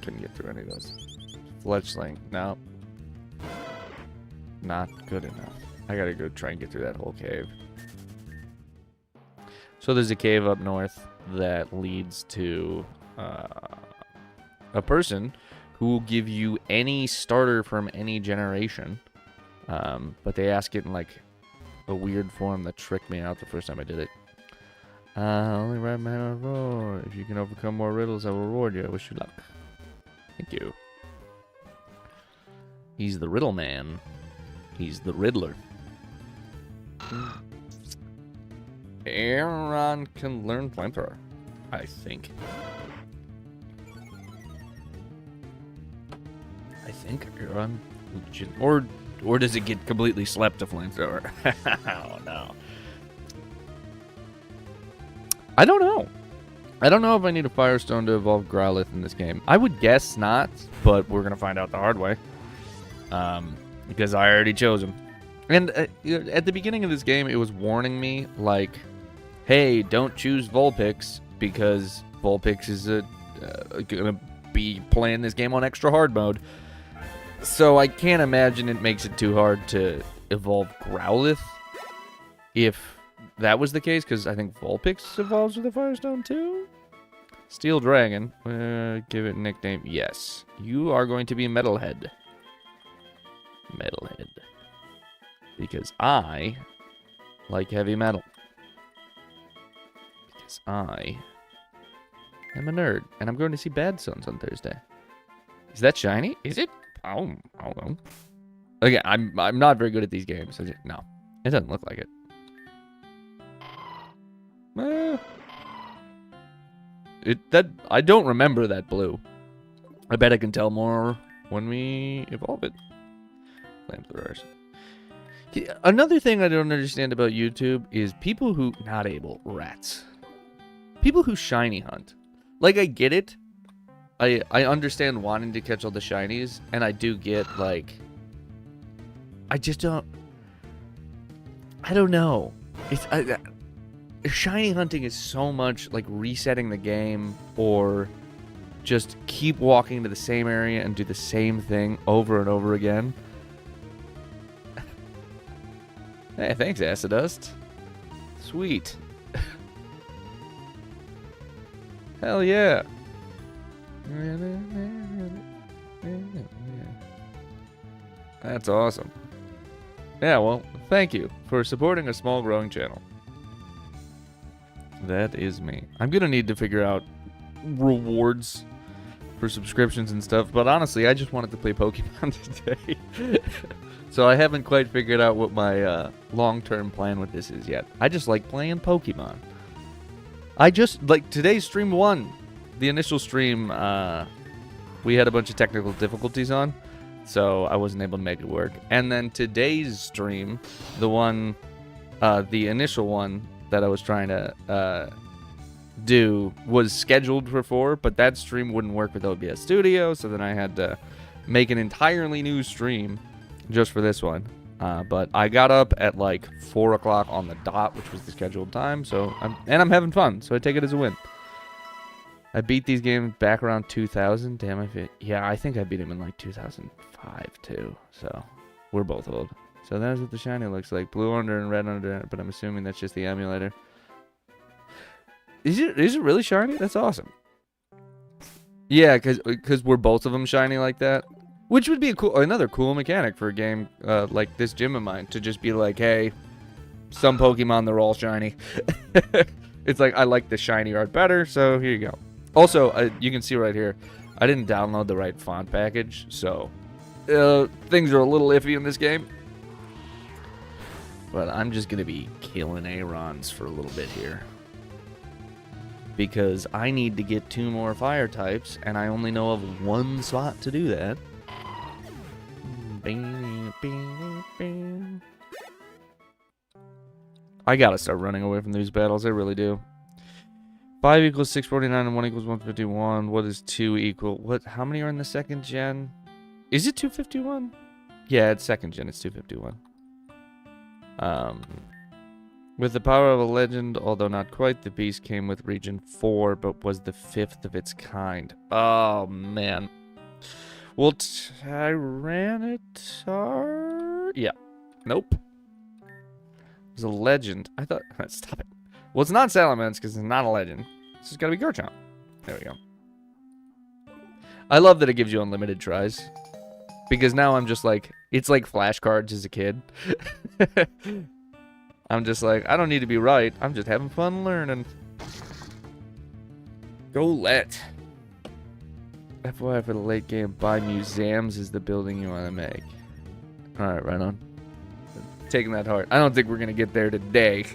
couldn't get through any of those. Fletchling, no. Not good enough. I gotta go try and get through that whole cave. So there's a cave up north that leads to a person who will give you any starter from any generation. But they ask it in like a weird form that tricked me out the first time I did it. Only right man on roll. If you can overcome more riddles, I will reward you. I wish you luck. Thank you. He's the riddle man. He's the Riddler. Aaron can learn flamethrower, I think. Aaron, or does it get completely slept to flamethrower? Oh no. I don't know. I don't know if I need a Firestone to evolve Growlithe in this game. I would guess not, but we're gonna find out the hard way. Because I already chose him. And at the beginning of this game, it was warning me, like, hey, don't choose Vulpix, because Vulpix is going to be playing this game on extra hard mode. So I can't imagine it makes it too hard to evolve Growlithe, if that was the case, because I think Vulpix evolves with a Firestone too? Steel Dragon, give it a nickname, yes. You are going to be Metalhead. Metalhead. Because I like heavy metal. Because I am a nerd. And I'm going to see Bad Sons on Thursday. Is that shiny? Is it? Oh, I don't know. Again, I'm not very good at these games. No, it doesn't look like it. I don't remember that blue. I bet I can tell more when we evolve it. Flamethrowers. Another thing I don't understand about YouTube is people who rats. People who shiny hunt. Like, I get it. I understand wanting to catch all the shinies, and I do get, like, I just don't. I don't know. Shiny hunting is so much like resetting the game, or just keep walking to the same area and do the same thing over and over again. Hey, thanks, Acidust. Sweet. Hell yeah. That's awesome. Yeah, well, thank you for supporting a small growing channel. That is me. I'm gonna need to figure out rewards for subscriptions and stuff, but honestly, I just wanted to play Pokemon today. So I haven't quite figured out what my long-term plan with this is yet. I just like playing Pokemon. I just, like, today's stream 1. The initial stream, we had a bunch of technical difficulties on, so I wasn't able to make it work. And then today's stream, the initial one that I was trying to do was scheduled for 4, but that stream wouldn't work with OBS Studio, so then I had to make an entirely new stream just for this one. But I got up at like 4 o'clock on the dot, which was the scheduled time, so I'm having fun, so I take it as a win. I beat these games back around 2000. Damn, I think I beat him in like 2005 too. So we're both old. So that's what the shiny looks like. Blue under and red under, but I'm assuming that's just the emulator. Is it really shiny? That's awesome. Yeah, because we're both of them shiny like that. Which would be another cool mechanic for a game like this gym of mine, to just be like, hey, some Pokemon, they're all shiny. It's like, I like the shiny art better, so here you go. Also, you can see right here, I didn't download the right font package, so things are a little iffy in this game. But I'm just going to be killing Arons for a little bit here. Because I need to get 2 more fire types, and I only know of 1 spot to do that. I gotta start running away from these battles, I really do. 5 equals 649 and 1 equals 151. What is 2 equal? What? How many are in the 2nd gen? Is it 251? Yeah, it's 2nd gen, it's 251. With the power of a legend, although not quite, the beast came with Region 4, but was the 5th of its kind. Oh, man. Well, Tyranitar? Yeah. Nope. It was a legend. I thought... Stop it. Well, it's not Salamence, because it's not a legend. It's just gotta be Garchomp. There we go. I love that it gives you unlimited tries. Because now I'm just like... It's like flashcards as a kid. I'm just like, I don't need to be right. I'm just having fun learning. Go let. FYI for the late game, buy museums is the building you want to make. Alright, right on. Taking that hard. I don't think we're going to get there today.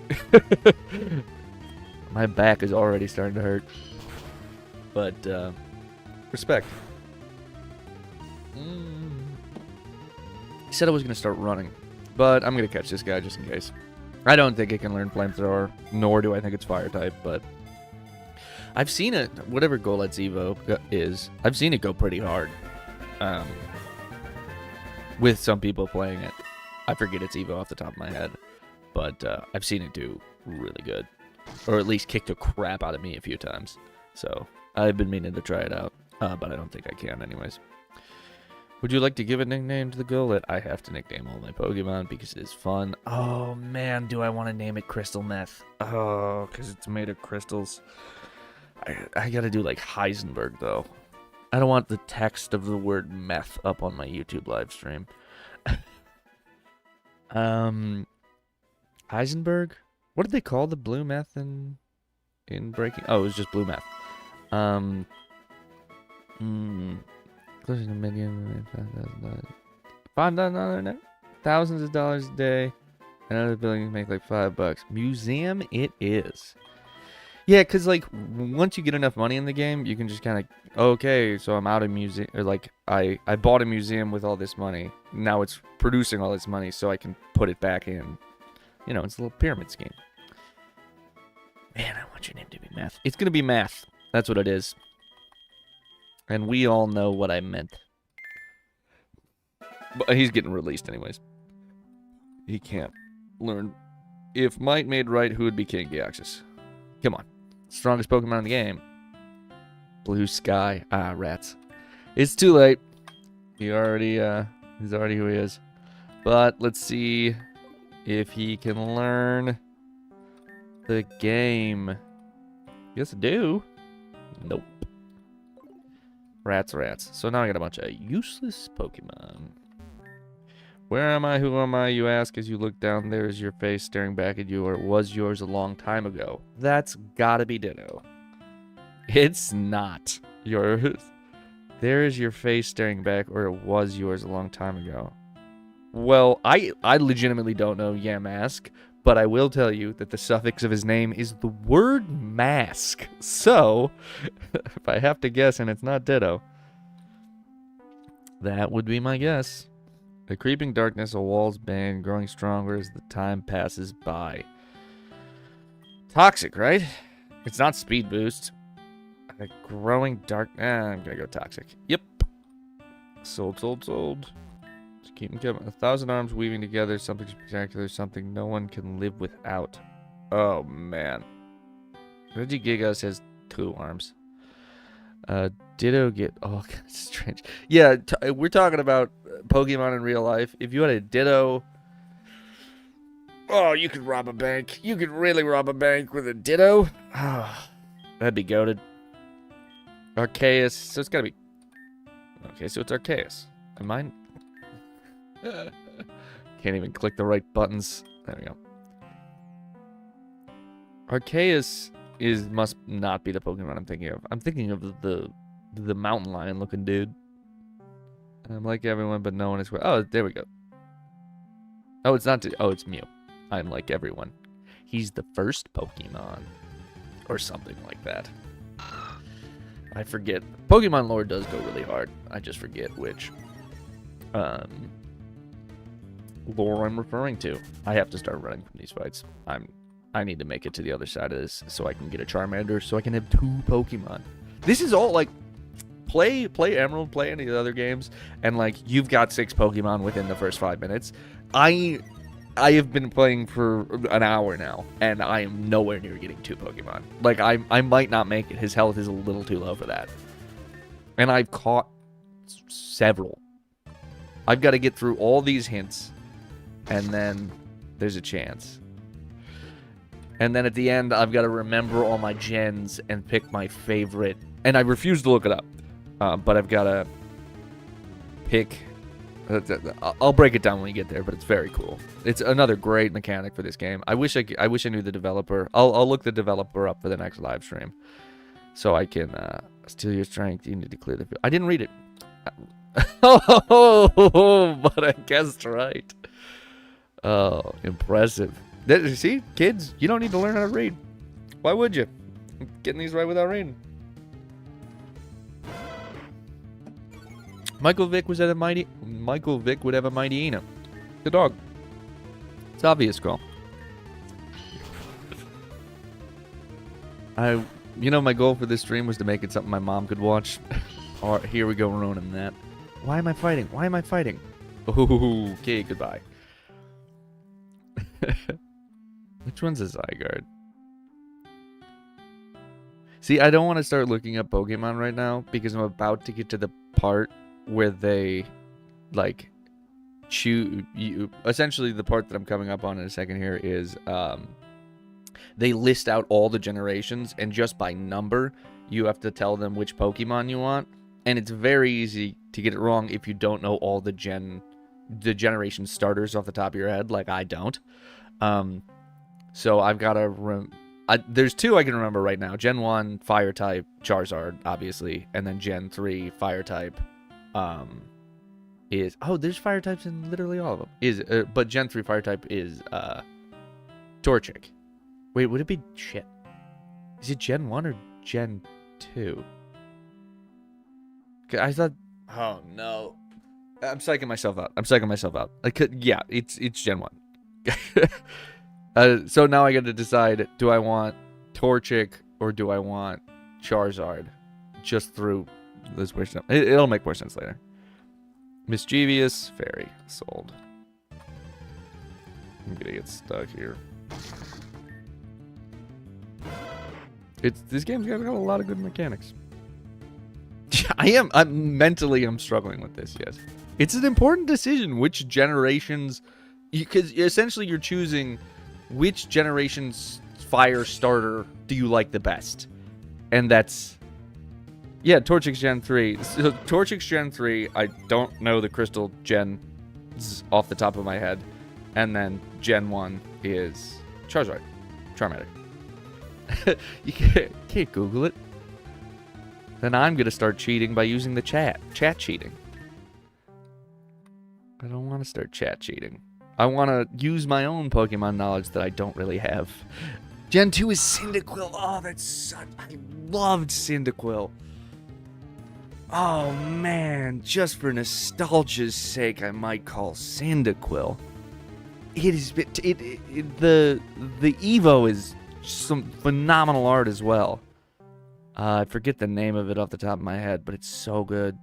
My back is already starting to hurt. But, respect. He said I was going to start running. But I'm going to catch this guy just in case. I don't think it can learn Flamethrower, nor do I think it's Fire type, but... I've seen it, whatever Golet's Evo is, I've seen it go pretty hard. With some people playing it. I forget its Evo off the top of my head. But I've seen it do really good. Or at least kick the crap out of me a few times. So, I've been meaning to try it out. But I don't think I can anyways. Would you like to give a nickname to the Golett? I have to nickname all my Pokemon because it is fun. Oh man, do I want to name it Crystal Meth? Oh, because it's made of crystals. I gotta do like Heisenberg though. I don't want the text of the word meth up on my YouTube live stream. Heisenberg? What did they call the blue meth in Breaking? Oh, it was just blue meth. Close to a million, $5,000, thousands of dollars a day. Another building can make like $5. Museum it is. Yeah, because like once you get enough money in the game, you can just kind of, okay, so I'm out of museum, or like I bought a museum with all this money. Now it's producing all this money, so I can put it back in. You know, it's a little pyramid scheme. Man, I want your name to be Math. It's gonna be Math. That's what it is. And we all know what I meant. But he's getting released anyways. He can't learn. If Might made right, who would be King Deoxys? Come on. Strongest Pokemon in the game. Blue Sky. Ah, rats. It's too late. He's already who he is. But let's see if he can learn the game. Yes, I do. Nope. Rats. So now I got a bunch of useless Pokemon. Where am I? Who am I? You ask as you look down. There is your face staring back at you, or it was yours a long time ago. That's gotta be Ditto. It's not yours. There is your face staring back, or it was yours a long time ago. Well, I legitimately don't know Yamask, but I will tell you that the suffix of his name is the word mask. So, if I have to guess and it's not Ditto, that would be my guess. The creeping darkness, a wall's bane, growing stronger as the time passes by. Toxic, right? It's not speed boost. A growing dark... I'm gonna go toxic. Yep. Sold. Just keep them coming. 1,000 arms weaving together, something spectacular, something no one can live without. Oh, man. Regigigas has 2 arms. Ditto get... Oh, God, it's strange. Yeah, we're talking about Pokemon in real life. If you had a Ditto... Oh, you could rob a bank. You could really rob a bank with a Ditto. Oh, that'd be goated. Arceus. So it's gotta be... Okay, so it's Arceus. And mine... Can't even click the right buttons. There we go. Arceus must not be the Pokemon I'm thinking of. I'm thinking of the mountain lion looking dude. I'm like everyone, but no one is... Oh, there we go. Oh, it's not... Oh, it's Mew. I'm like everyone. He's the first Pokemon. Or something like that. I forget. Pokemon lore does go really hard. I just forget which lore I'm referring to. I have to start running from these fights. I need to make it to the other side of this so I can get a Charmander, so I can have 2 Pokemon. This is all like... Play Emerald, play any of the other games, and like you've got 6 Pokemon within the first 5 minutes. I I have been playing for an hour now, and I am nowhere near getting 2 Pokemon. Like, I might not make it. His health is a little too low for that. And I've caught several. I've got to get through all these hints, and then there's a chance. And then at the end, I've got to remember all my gens and pick my favorite. And I refuse to look it up, but I've got to pick... I'll break it down when we get there, but it's very cool. It's another great mechanic for this game. I wish I knew the developer. I'll look the developer up for the next live stream, so I can steal your strength. You need to clear the field. I didn't read it. Oh, but I guessed right. Oh, impressive. See, kids, you don't need to learn how to read. Why would you? I'm getting these right without reading. Michael Vick would have a mighty Ina. The dog. It's obvious, girl. My goal for this stream was to make it something my mom could watch. Or here we go, ruining that. Why am I fighting? Why am I fighting? Ooh, okay, goodbye. Which one's a Zygarde? See, I don't want to start looking up Pokemon right now because I'm about to get to the part where they, like, choose you. Essentially, the part that I'm coming up on in a second here is they list out all the generations, and just by number, you have to tell them which Pokemon you want. And it's very easy to get it wrong if you don't know all the generation starters off the top of your head, like I don't. So I've got to... there's 2 I can remember right now. Gen 1, Fire-type, Charizard, obviously. And then Gen 3, Fire-type, is... Oh, there's Fire-types in literally all of them. But Gen 3 Fire-type is Torchic. Wait, would it be... Shit. Is it Gen 1 or Gen 2? I thought... Oh, no. I'm psyching myself out. Yeah, it's Gen 1. So now I got to decide, do I want Torchic or do I want Charizard? Just through this weird stuff. It'll make more sense later. Mischievous Fairy. Sold. I'm gonna get stuck here. This game's got a lot of good mechanics. I'm mentally struggling with this, yes. It's an important decision which generations, because essentially you're choosing which generation's fire starter do you like the best. And that's, yeah, Torchic's Gen 3. So Torchic's Gen 3, I don't know the crystal gens off the top of my head. And then Gen 1 is Charizard. Charmander. You can't Google it. Then I'm going to start cheating by using the chat. Chat cheating. I don't want to start chat cheating. I want to use my own Pokemon knowledge that I don't really have. Gen 2 is Cyndaquil. Oh, that's such... I loved Cyndaquil. Oh, man. Just for nostalgia's sake, I might call Cyndaquil. It is... The Evo is some phenomenal art as well. I forget the name of it off the top of my head, but it's so good.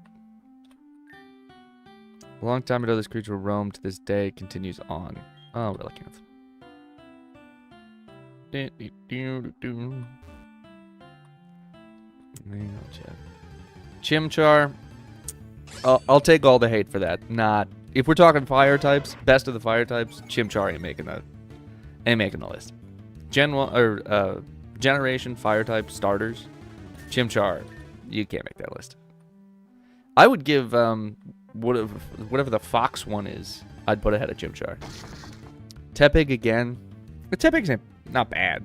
A long time ago, this creature roamed to this day, continues on. Oh, Relicanth. Chimchar. I'll take all the hate for that. Not if we're talking fire types, best of the fire types, Chimchar ain't making the list. Gen 1 or generation fire type starters, Chimchar, you can't make that list. I would give whatever the Fox one is, I'd put ahead of Chimchar. Tepig again. The Tepig's not bad.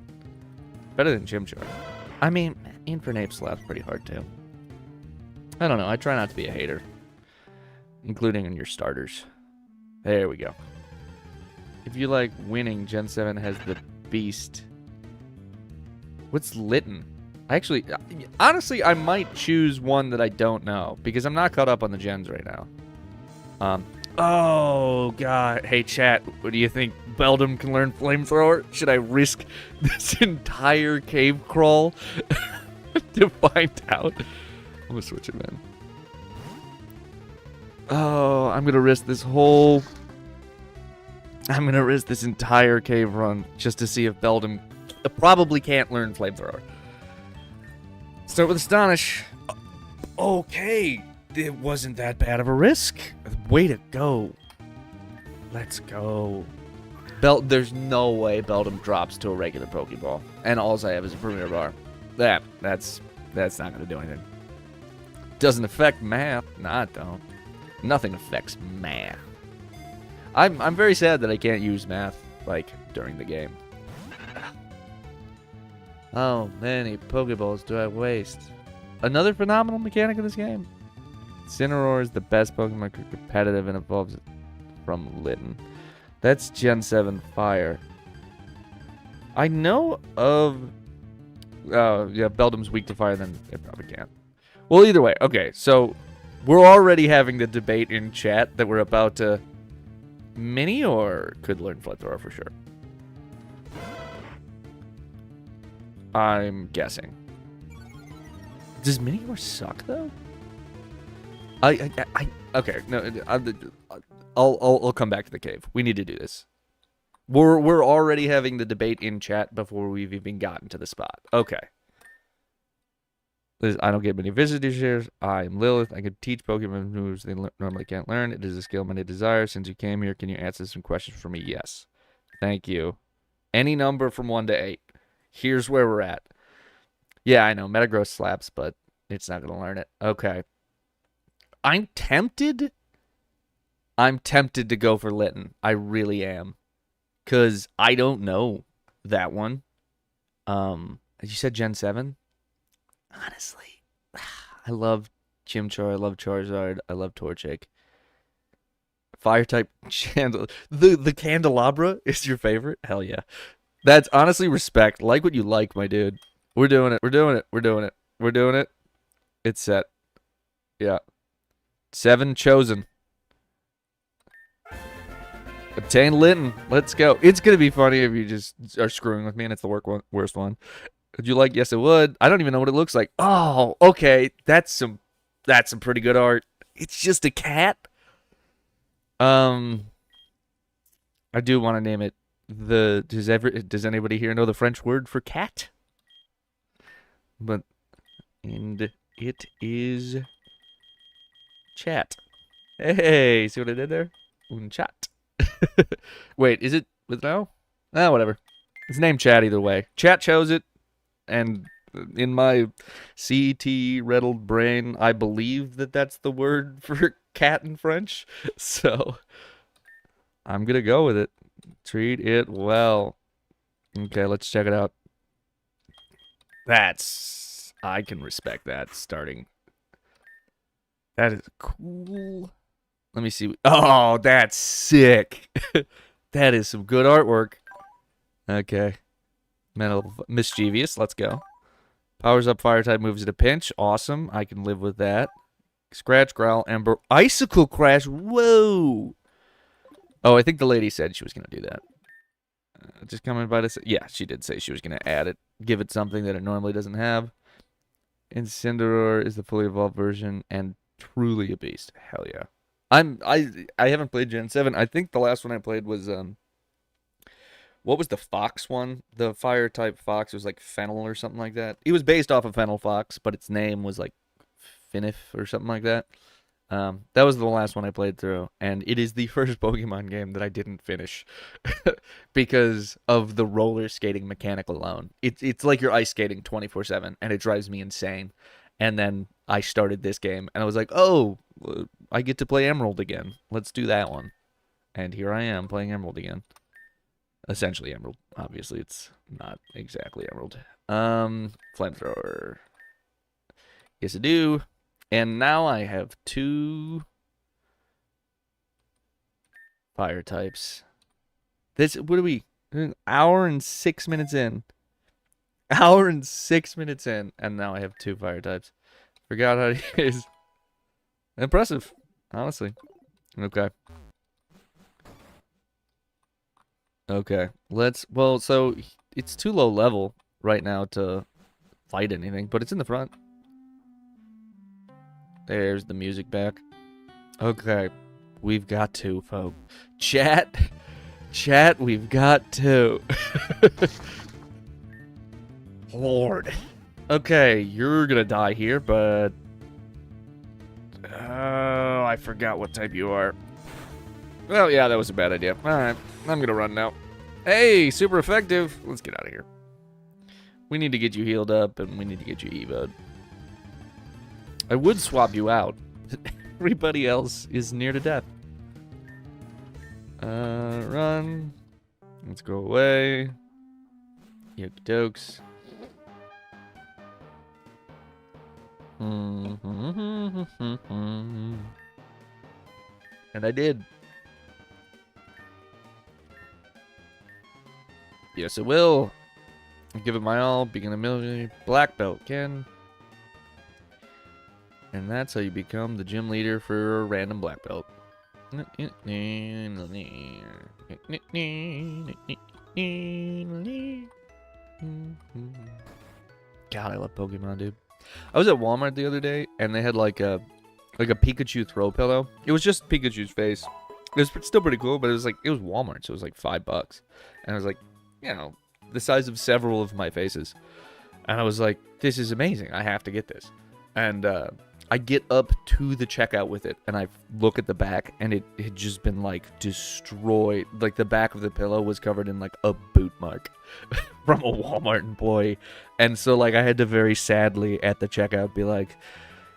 Better than Chimchar. I mean, Infernape slaps pretty hard too. I don't know. I try not to be a hater. Including in your starters. There we go. If you like winning, Gen 7 has the Beast. What's Litten? Actually, honestly, I might choose one that I don't know. Because I'm not caught up on the gens right now. Oh, God. Hey, chat. What do you think? Beldum can learn Flamethrower? Should I risk this entire cave crawl to find out? I'm going to switch it, man. Oh, I'm going to risk this whole... I'm gonna risk this entire cave run just to see if Beldum probably can't learn Flamethrower. Start with Astonish. Okay, it wasn't that bad of a risk. Way to go. Let's go. There's no way Beldum drops to a regular Pokeball, and all I have is a Premier Bar. That's not gonna do anything. Doesn't affect math. Nah, it don't. Nothing affects math. I'm very sad that I can't use math, like, during the game. How many Pokeballs do I waste? Another phenomenal mechanic of this game. Incineroar is the best Pokemon competitive and evolves from Litten. That's Gen 7 Fire. I know of... yeah, Beldum's weak to fire, then it probably can't. Well, either way. Okay, so we're already having the debate in chat that we're about to... Mini or could learn Flamethrower for sure? I'm guessing. Does Minior suck though? Okay, no, I'll come back to the cave. We need to do this. We're already having the debate in chat before we've even gotten to the spot. Okay. I don't get many visitor shares. I'm Lilith. I can teach Pokemon moves they normally can't learn. It is a skill many desire. Since you came here, can you answer some questions for me? Yes. Thank you. Any number from 1 to 8. Here's where we're at. Yeah, I know. Metagross slaps, but it's not going to learn it. Okay. I'm tempted. I'm tempted to go for Litten. I really am. Because I don't know that one. You said Gen 7? Honestly, I love Chimchar, I love Charizard, I love Torchic. Fire type the Candelabra is your favorite? Hell yeah. That's honestly respect. Like what you like, my dude. We're doing it. We're doing it. We're doing it. We're doing it. It's set. Yeah. 7 chosen. Obtain Litten. Let's go. It's going to be funny if you just are screwing with me and it's the worst one. Would you like? Yes, it would. I don't even know what it looks like. Oh, okay. That's some pretty good art. It's just a cat. I do want to name it does anybody here know the French word for cat? And it is chat. Hey, see what I did there? Un chat. Wait, is it with no? Ah, whatever. It's named Chat either way. Chat chose it. And in my CT-riddled brain, I believe that that's the word for cat in French. So, I'm going to go with it. Treat it well. Okay, let's check it out. I can respect that starting. That is cool. Let me see. Oh, that's sick. That is some good artwork. Okay. Mischievous, let's go. Powers up fire type moves at a pinch. Awesome. I can live with that. Scratch, Growl, Ember, Icicle Crash. Whoa. Oh, I think the lady said she was going to do that. Just coming by to say, yeah, she did say she was going to add it. Give it something that it normally doesn't have. Incineroar is the fully evolved version and truly a beast. Hell yeah. I haven't played Gen 7. I think the last one I played was what was the Fox one? The fire type Fox was like Fennel or something like that. It was based off of Fennel Fox, but its name was like Finif or something like that. That was the last one I played through, and it is the first Pokemon game that I didn't finish because of the roller skating mechanic alone. It's like you're ice skating 24/7, and it drives me insane. And then I started this game, and I was like, oh, I get to play Emerald again. Let's do that one. And here I am playing Emerald again. Essentially Emerald. Obviously, it's not exactly Emerald. Flamethrower. Yes, I do. And now I have 2 fire types. What are we? An hour and 6 minutes in. Hour and 6 minutes in. And now I have 2 fire types. Forgot how to use. Impressive. Honestly. Okay. Okay. So it's too low level right now to fight anything, but it's in the front. There's the music back. Okay. We've got to, folks. Chat. Chat, we've got 2. Lord. Okay, you're gonna die here, but... Oh, I forgot what type you are. Well, yeah, that was a bad idea. Alright, I'm gonna run now. Hey, super effective. Let's get out of here. We need to get you healed up, and we need to get you evoed. I would swap you out. Everybody else is near to death. Run. Let's go away. Yoke dokes. And I did. Yes, it will. Give it my all. Begin a military black belt, Ken. And that's how you become the gym leader for a random black belt. God, I love Pokemon, dude. I was at Walmart the other day, and they had like a Pikachu throw pillow. It was just Pikachu's face. It was still pretty cool, but it was Walmart, so it was like $5. And I was like, you know, the size of several of my faces. And I was like, this is amazing. I have to get this. And I get up to the checkout with it, and I look at the back, and it had just been, like, destroyed. Like, the back of the pillow was covered in, like, a boot mark from a Walmart employee. And so, like, I had to very sadly at the checkout be like,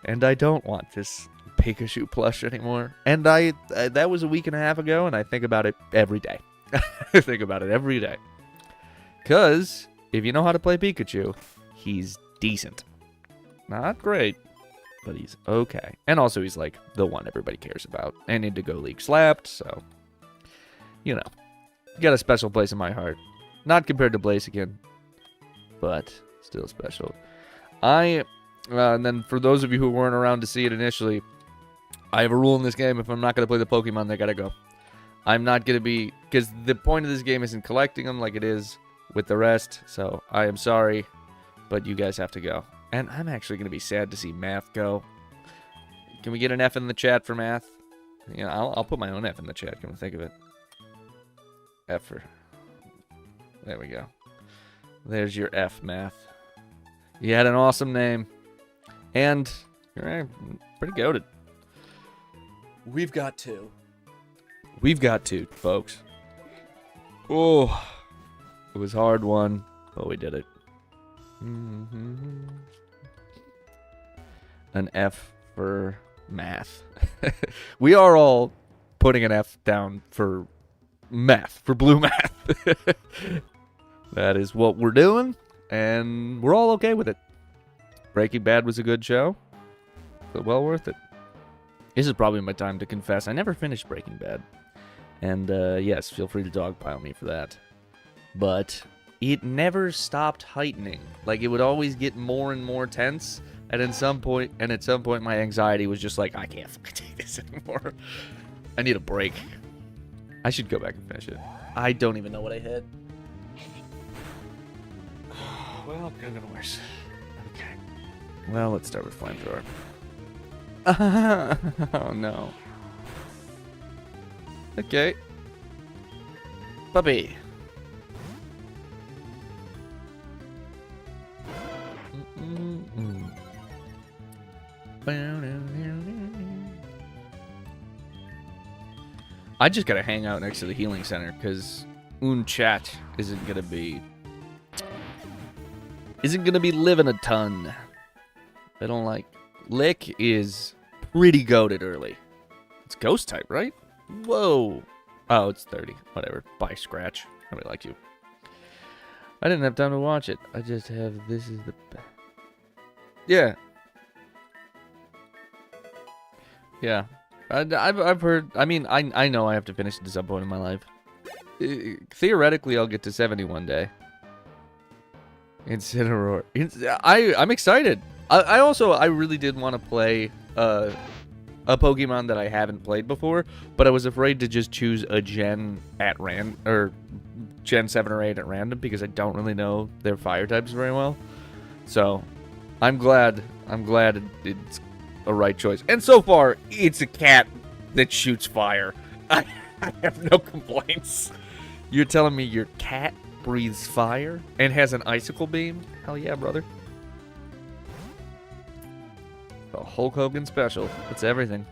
and I don't want this Pikachu plush anymore. And that was a week and a half ago, and I think about it every day. I think about it every day. Because if you know how to play Pikachu, he's decent. Not great, but he's okay. And also, he's like the one everybody cares about. And Indigo League slapped, so, you know, you got a special place in my heart. Not compared to Blaziken, but still special. And then for those of you who weren't around to see it initially, I have a rule in this game. If I'm not going to play the Pokemon, they got to go. I'm not going to be, because the point of this game isn't collecting them like it is with the rest. So I am sorry, but you guys have to go. And I'm actually going to be sad to see Math go. Can we get an F in the chat for Math? Yeah, I'll put my own F in the chat, come to think of it. F for... There we go. There's your F, Math. You had an awesome name. And you're pretty goated. We've got 2. We've got 2, folks. Oh, it was hard one, but we did it. An F for Math. We are all putting an F down for math, for blue math. That is what we're doing, and we're all okay with it. Breaking Bad was a good show, but well worth it. This is probably my time to confess. I never finished Breaking Bad. And, yes, feel free to dogpile me for that. But it never stopped heightening. Like, it would always get more and more tense. And at some point, my anxiety was just like, I can't fucking take this anymore. I need a break. I should go back and finish it. I don't even know what I hit. Well, could have been worse. Okay. Well, let's start with Flamethrower. Oh, no. Okay. Puppy. I just gotta hang out next to the healing center because Unchat isn't gonna be living a ton. I don't like. Lick is pretty goated early. It's ghost type, right? Whoa. Oh, it's 30. Whatever. Bye, Scratch. I really like you. I didn't have time to watch it. I just have. This is the. Yeah. Yeah. I've heard. I mean, I know I have to finish it at some point in my life. Theoretically, I'll get to 70 one day. Incineroar. I'm excited. I really did want to play a Pokemon that I haven't played before, but I was afraid to just choose a gen at or gen 7 or 8 at random because I don't really know their fire types very well. So, I'm glad it's a right choice. And so far, it's a cat that shoots fire. I have no complaints. You're telling me your cat breathes fire and has an icicle beam? Hell yeah, brother. The Hulk Hogan special. It's everything.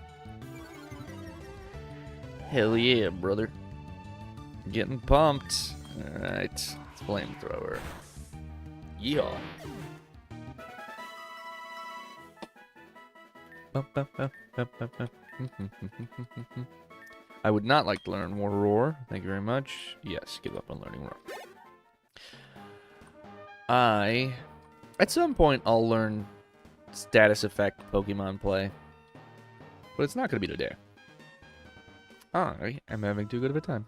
Hell yeah, brother. Getting pumped. Alright. It's flamethrower. Yeehaw. I would not like to learn more roar. Thank you very much. Yes, give up on learning roar. At some point, I'll learn status effect Pokemon play. But it's not going to be today. I am having too good of a time.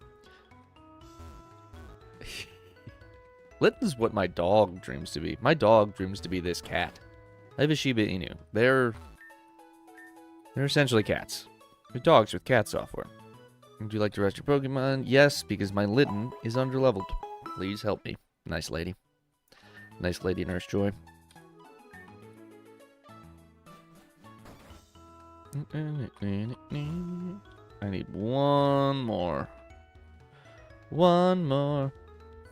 Litten's what my dog dreams to be. My dog dreams to be this cat. I have a Shiba Inu. They're essentially cats. They're dogs with cat software. Would you like to rest your Pokemon? Yes, because my Litten is underleveled. Please help me. Nice lady. Nice lady, Nurse Joy. I need one more. One more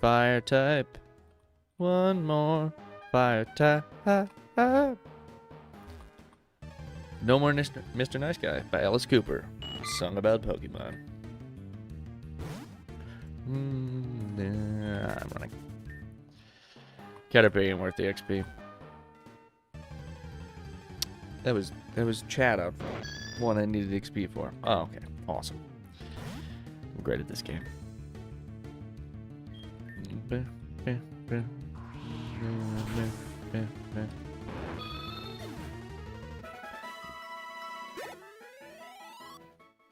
fire type. One more fire type. No More Mr. Nice Guy by Alice Cooper. Sung about Pokemon. I'm running. Caterpie ain't worth the XP. That was chat out front. One I needed XP for. Oh, okay. Awesome. I'm great at this game.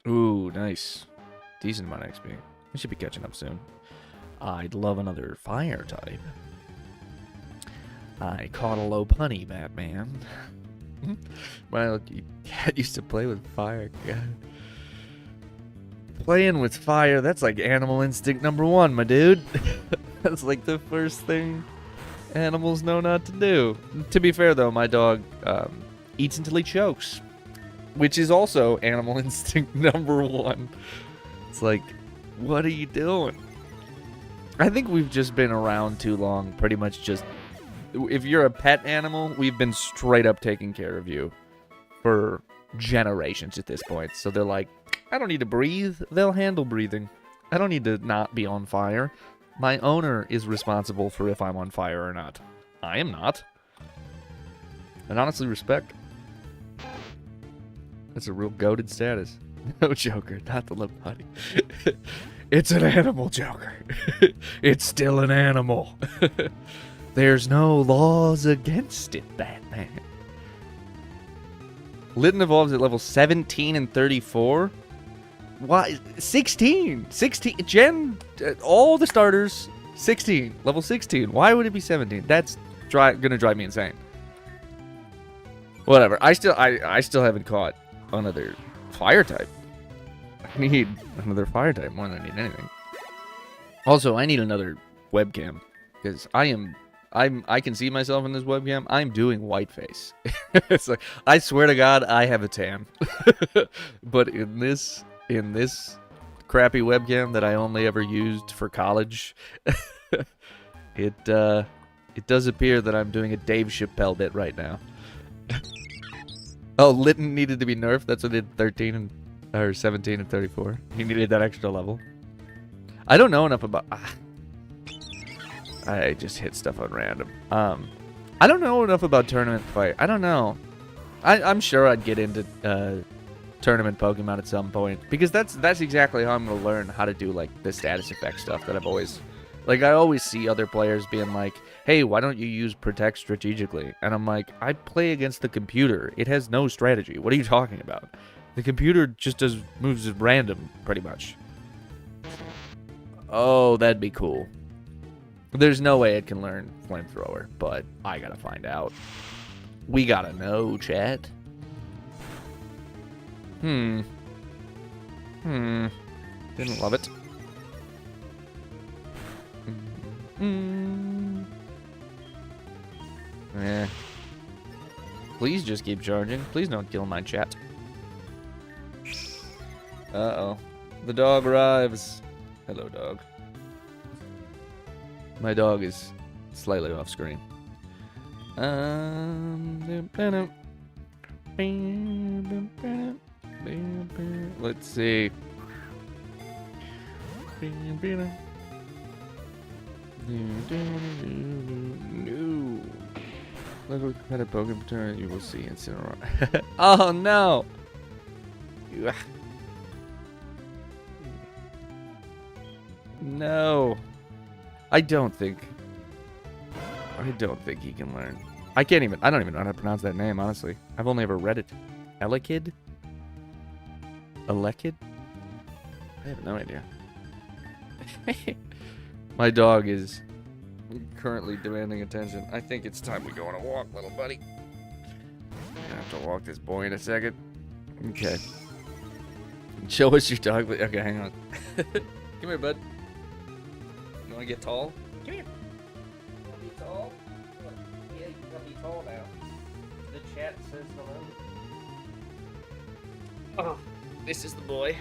Ooh, nice. Decent amount of XP. I should be catching up soon. I'd love another fire type. I caught a low punny, Batman. My cat used to play with fire. God. Playing with fire, that's like animal instinct #1, my dude. That's like the first thing animals know not to do. To be fair, though, my dog eats until he chokes, which is also animal instinct #1. It's like, what are you doing? I think we've just been around too long, pretty much just... If you're a pet animal, we've been straight up taking care of you for generations at this point. So they're like, I don't need to breathe. They'll handle breathing. I don't need to not be on fire. My owner is responsible for if I'm on fire or not. I am not. And honestly, respect. That's a real goated status. No, Joker, not the lip buddy. It's an animal, Joker. It's still an animal. There's no laws against it, Batman. Litten evolves at level 17 and 34. Why? 16! 16! Gen, all the starters, 16. Level 16. Why would it be 17? That's gonna drive me insane. Whatever. I still haven't caught another fire type. I need another fire type more than I need anything. Also, I need another webcam. Because I can see myself in this webcam. I'm doing whiteface. It's like, I swear to God, I have a tan. But in this crappy webcam that I only ever used for college, it does appear that I'm doing a Dave Chappelle bit right now. Oh, Litten needed to be nerfed. That's what it did 17 and 34. He needed that extra level. I don't know enough about... I just hit stuff on random. I don't know enough about tournament fight. I don't know. I'm sure I'd get into tournament Pokemon at some point, because that's exactly how I'm gonna learn how to do like the status effect stuff that I've always, like, I always see other players being like, hey, why don't you use Protect strategically? And I'm like, I play against the computer. It has no strategy. What are you talking about? The computer just does moves at random, pretty much. Oh, that'd be cool. There's no way it can learn Flamethrower, but I gotta find out. We gotta know, chat. Didn't love it. Please just keep charging. Please don't kill my chat. Uh-oh. The dog arrives. Hello, dog. My dog is slightly off screen. Let's see. No. Look what kind of Pokemon turn you will see in Cinnamon. Oh no! No. I don't think he can learn. I don't even know how to pronounce that name, honestly. I've only ever read it. Elekid? Elekid? I have no idea. My dog is currently demanding attention. I think it's time we go on a walk, little buddy. I have to walk this boy in a second. Okay. Show us your dog. Okay, hang on. Come here, bud. You want to get tall? Come here. You want to be tall? Look. Yeah, you got to be tall now. The chat says hello. Oh, this is the boy.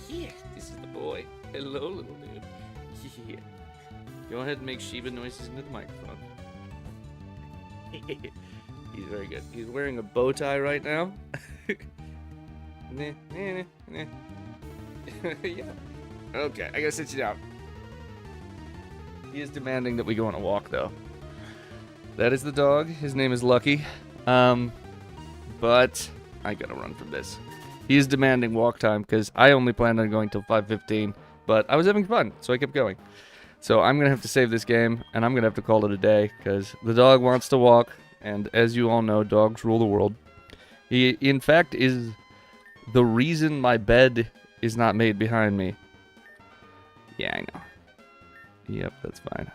Yeah, this is the boy. Hello, little dude. Yeah. Go ahead and make Shiba noises into the microphone. He's very good. He's wearing a bow tie right now. Yeah. Okay, I gotta sit you down. He is demanding that we go on a walk, though. That is the dog. His name is Lucky. But I gotta run from this. He is demanding walk time because I only planned on going till 5:15, but I was having fun, so I kept going. So I'm gonna have to save this game, and I'm gonna have to call it a day because the dog wants to walk, and as you all know, dogs rule the world. He, in fact, is the reason my bed is not made behind me. Yeah, I know. Yep, that's fine.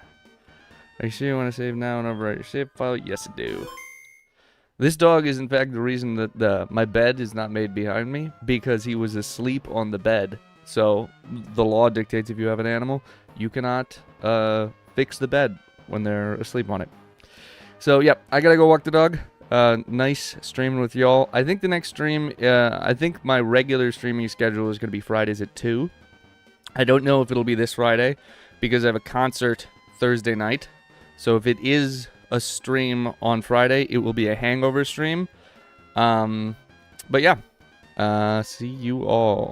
Are you sure you want to save now and overwrite your save file? Yes, I do. This dog is, in fact, the reason that my bed is not made behind me, because he was asleep on the bed. So, the law dictates if you have an animal, you cannot fix the bed when they're asleep on it. So, yep, I gotta go walk the dog. Nice streaming with y'all. I think the next stream, I think my regular streaming schedule is gonna be Fridays at 2. I don't know if it'll be this Friday, because I have a concert Thursday night. So if it is a stream on Friday, it will be a hangover stream. But yeah, see you all.